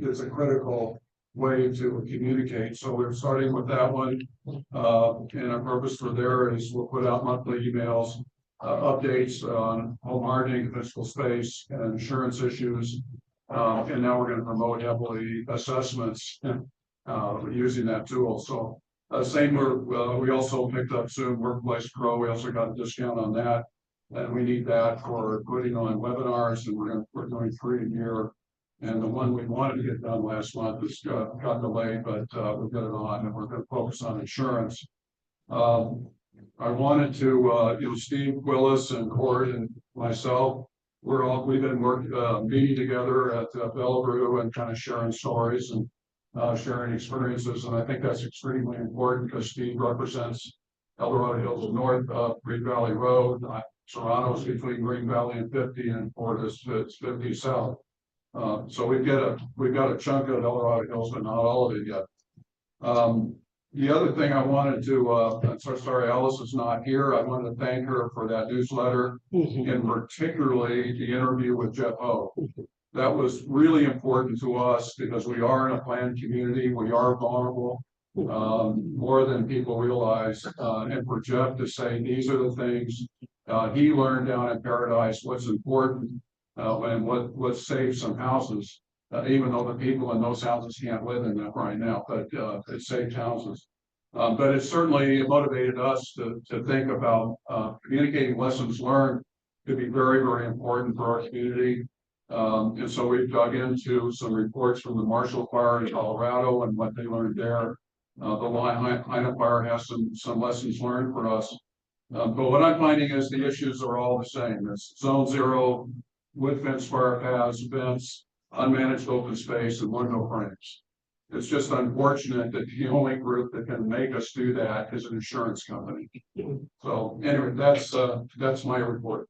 it's a critical way to communicate. So we're starting with that one. And our purpose for there is we'll put out monthly emails, updates on home hardening, physical space, and insurance issues. And now we're going to promote heavily assessments using that tool. So same, we also picked up soon Workplace Pro. We also got a discount on that. And we need that for putting on webinars, and we're doing 3 a year. And the one we wanted to get done last month has got delayed, but we'll get it on, and we're going to focus on insurance. I wanted to, Steve Willis and Cord and myself, we've been meeting together at Bellevue and kind of sharing stories and sharing experiences. And I think that's extremely important because Steve represents El Dorado Hills North, Green Valley Road. Serrano's between Green Valley and 50, and Fort is 50 South. So we've got a chunk of El Dorado Hills, but not all of it yet. The other thing I wanted to, I'm so sorry Alice is not here. I wanted to thank her for that newsletter, and particularly the interview with Jeff Ho. That was really important to us because we are in a planned community. We are vulnerable, more than people realize. And for Jeff to say, these are the things he learned down in Paradise, what's important, and what saves some houses. Even though the people in those houses can't live in them right now, but it saved houses. But it certainly motivated us to think about communicating lessons learned to be very, very important for our community. And so we've dug into some reports from the Marshall Fire in Colorado and what they learned there. The Lahaina Fire has some lessons learned for us. But what I'm finding is the issues are all the same. It's Zone 0, wood fence fire paths, vents, unmanaged open space, and window frames. It's just unfortunate that the only group that can make us do that is an insurance company. So anyway, that's my report.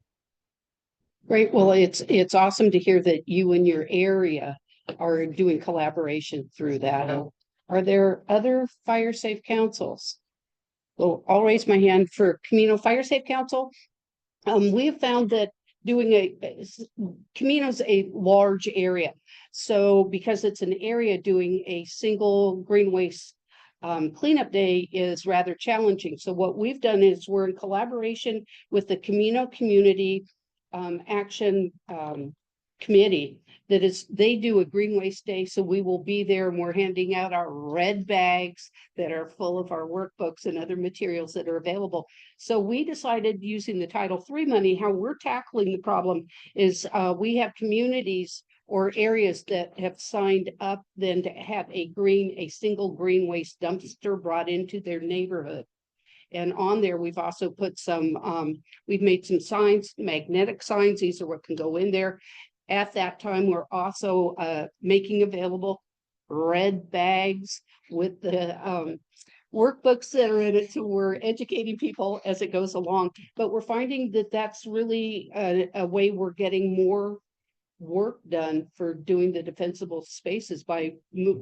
Great. Well, it's awesome to hear that you and your area are doing collaboration through that. Are there other fire safe councils? Well, I'll raise my hand for Camino Fire Safe Council. We have found that doing Camino's a large area. So because it's an area, doing a single green waste cleanup day is rather challenging. So what we've done is we're in collaboration with the Camino Community Action Committee. They do a green waste day, so we will be there and we're handing out our red bags that are full of our workbooks and other materials that are available. So we decided, using the Title III money, how we're tackling the problem is we have communities or areas that have signed up then to have a single green waste dumpster brought into their neighborhood. And on there, we've also put we've made some signs, magnetic signs. These are what can go in there. At that time, we're also making available red bags with the workbooks that are in it. So we're educating people as it goes along. But we're finding that that's really a way we're getting more work done for doing the defensible spaces by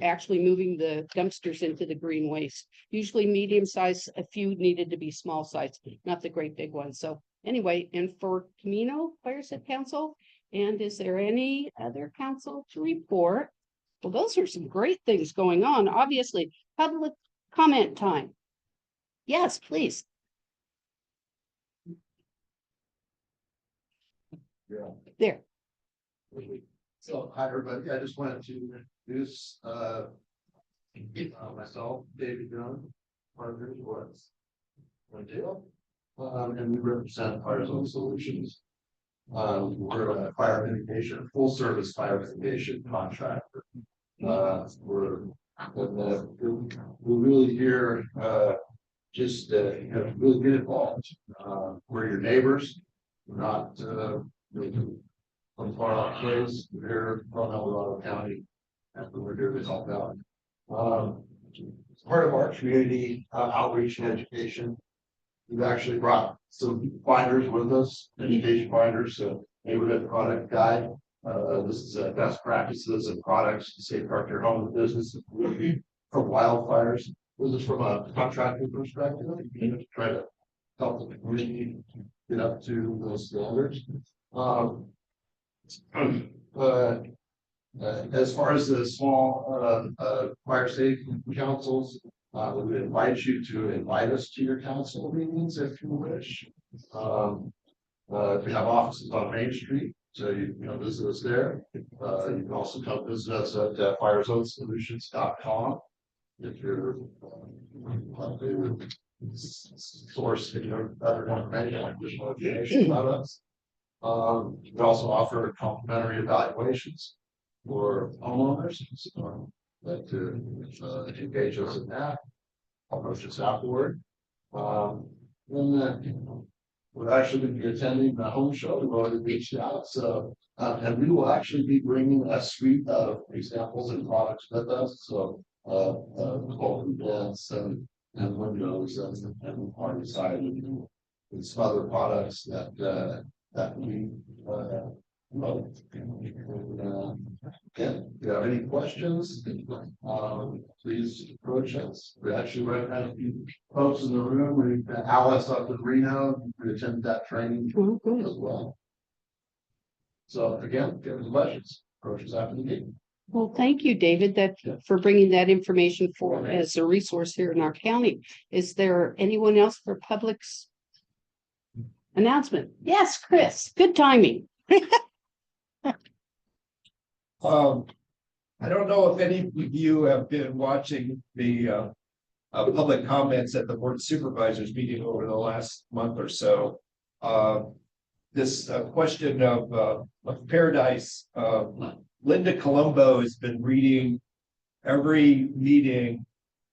actually moving the dumpsters into the green waste. Usually medium size, a few needed to be small size, not the great big ones. So anyway, and for Camino Fire Safe Council, and is there any other council to report? Well, those are some great things going on. Obviously, public comment time. Yes, please. Yeah. There. So, hi, everybody. I just wanted to introduce myself, David Young, partners was Deal. And we represent Fire Zone Solutions. We're a fire mitigation, full service fire mitigation contractor. We're really here just really get involved. We're your neighbors. We're not from far off place. We're here from El Dorado County, and we're here to help out. As part of our community outreach and education, we've actually brought some binders with us, education binders, so neighborhood product guide. This is best practices and products to safeguard your home and business from wildfires. This is from a contracting perspective, to try to help the community get up to those standards. As far as the small fire safety councils, we would invite you to invite us to your council meetings if you wish. We have offices on Main Street, so you can visit us there. You can also come visit us at firezonessolutions.com if you're source better information about us. We also offer complimentary evaluations for homeowners that engage us in that. I'll approach us afterward. We'll actually be attending the home show. We've already reached out. So, and we will actually be bringing a suite of examples and products with us. So, cold vents and windows and party side and some other products that we if you have any questions, please approach us. We actually right now have a few folks in the room. We've got Alice up in Reno who attended that training as well. So again, if you have any questions, approach us after the meeting. Well, thank you, David, for bringing that information forward as a resource here in our county. Is there anyone else for public's announcement? Yes, Chris, good timing. I don't know if any of you have been watching the public comments at the Board of Supervisors meeting over the last month or so. This question of paradise. Linda Colombo has been reading every meeting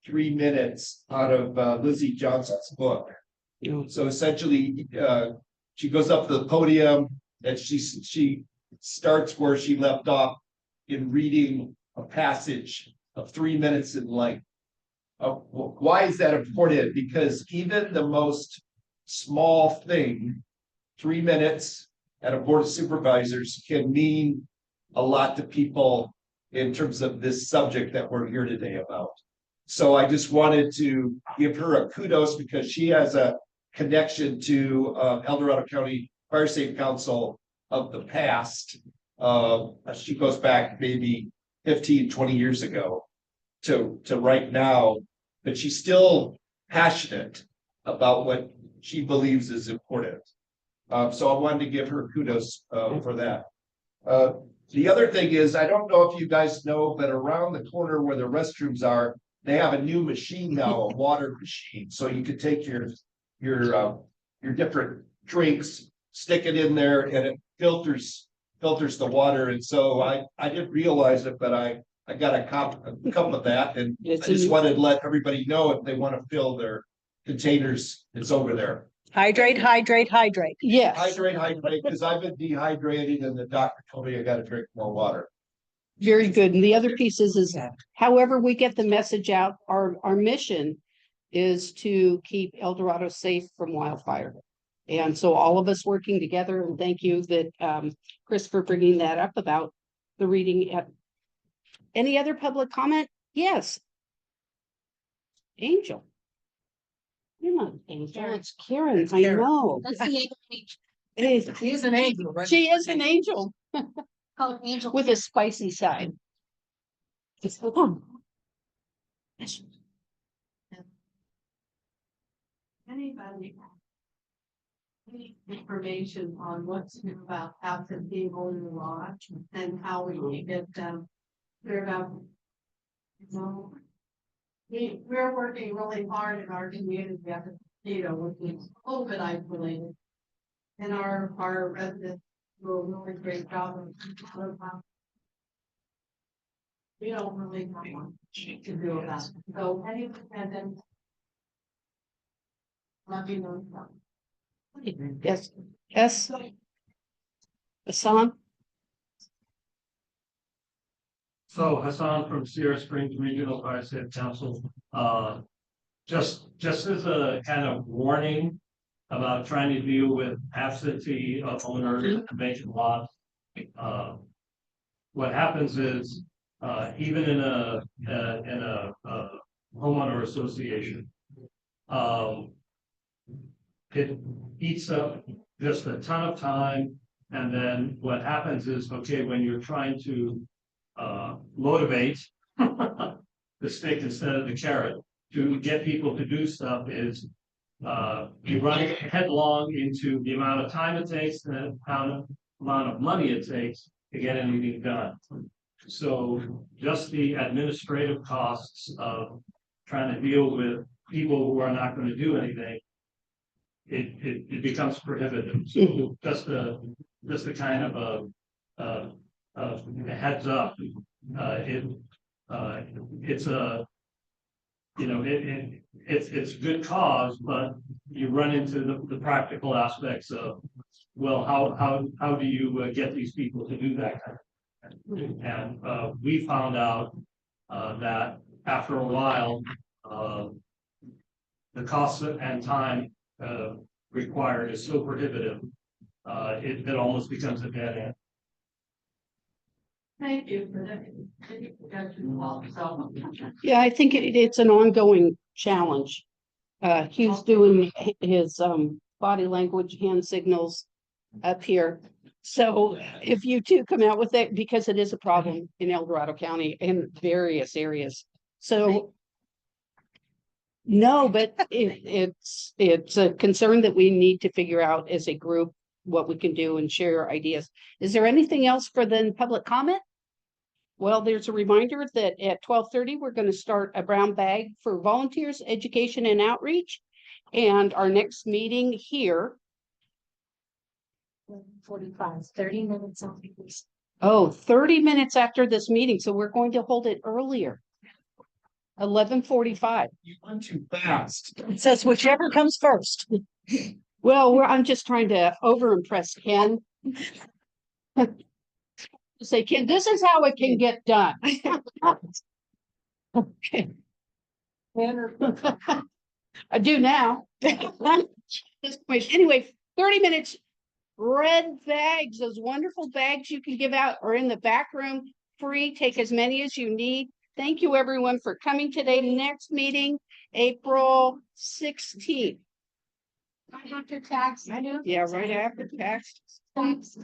3 minutes out of Lizzie Johnson's book. So essentially, she goes up to the podium and she starts where she left off in reading a passage of 3 minutes in length. Why is that important? Because even the most small thing, 3 minutes at a board of supervisors can mean a lot to people in terms of this subject that we're here today about. So I just wanted to give her a kudos because she has a connection to El Dorado County Fire Safe Council of the past. She goes back maybe 15, 20 years ago to right now, but she's still passionate about what she believes is important. So I wanted to give her kudos for that. The other thing is, I don't know if you guys know, but around the corner where the restrooms are, they have a new machine now, a water machine. So you could take your different drinks, stick it in there, and it filters the water. And so I didn't realize it, but I got a cup of that, and I just wanted to let everybody know if they want to fill their containers, it's over there. Hydrate, hydrate, hydrate. Yes. Hydrate, because I've been dehydrating and the doctor told me I gotta drink more water. Very good. And the other piece is however we get the message out, our mission is to keep El Dorado safe from wildfire. And so all of us working together, and thank you that Chris for bringing that up about the reading at. Any other public comment? Yes. Angel. You're not Angel, it's Karen, I know. That's the She's an angel, right? She is an angel. color angel. With a spicy side. Anybody? Any information on what's new about absent people in the lodge and how we can get them cleared up? So we're working really hard in our community, which is COVID isolated. And our residents do a really great job of we don't really know what to do about it. So any dependent. Let me know. Yes, yes. Hassan? So Hassan from Sierra Springs Regional Fire Safe Council, just as a kind of warning about trying to deal with absentee owners and vacant lots. What happens is, even in a homeowner association, it eats up just a ton of time. And then what happens is, okay, when you're trying to motivate the stick instead of the carrot to get people to do stuff is you run headlong into the amount of time it takes and the amount of money it takes to get anything done. So just the administrative costs of trying to deal with people who are not going to do anything, it becomes prohibitive. So just a kind of a heads up. It's a it's a good cause, but you run into the practical aspects of, well, how do you get these people to do that kind of thing? And we found out that after a while, the cost and time required is so prohibitive, it almost becomes a dead end. Thank you for that. Yeah, I think it's an ongoing challenge. He's doing his body language, hand signals up here. So if you two come out with it, because it is a problem in El Dorado County in various areas. So no, but it's a concern that we need to figure out as a group what we can do and share ideas. Is there anything else for the public comment? Well, there's a reminder that at 12:30, we're going to start a brown bag for volunteers, education and outreach. And our next meeting here. 45, 30 minutes on please. Oh, 30 minutes after this meeting. So we're going to hold it earlier. 11:45. You went too fast. It says whichever comes first. Well, I'm just trying to over impress Ken. Say, Ken, this is how it can get done. Okay. I do now. this point. Anyway, 30 minutes. Red bags, those wonderful bags you can give out are in the back room, free. Take as many as you need. Thank you, everyone, for coming today. Next meeting, April 16th. Right after tax. Yeah, right after tax. Tax.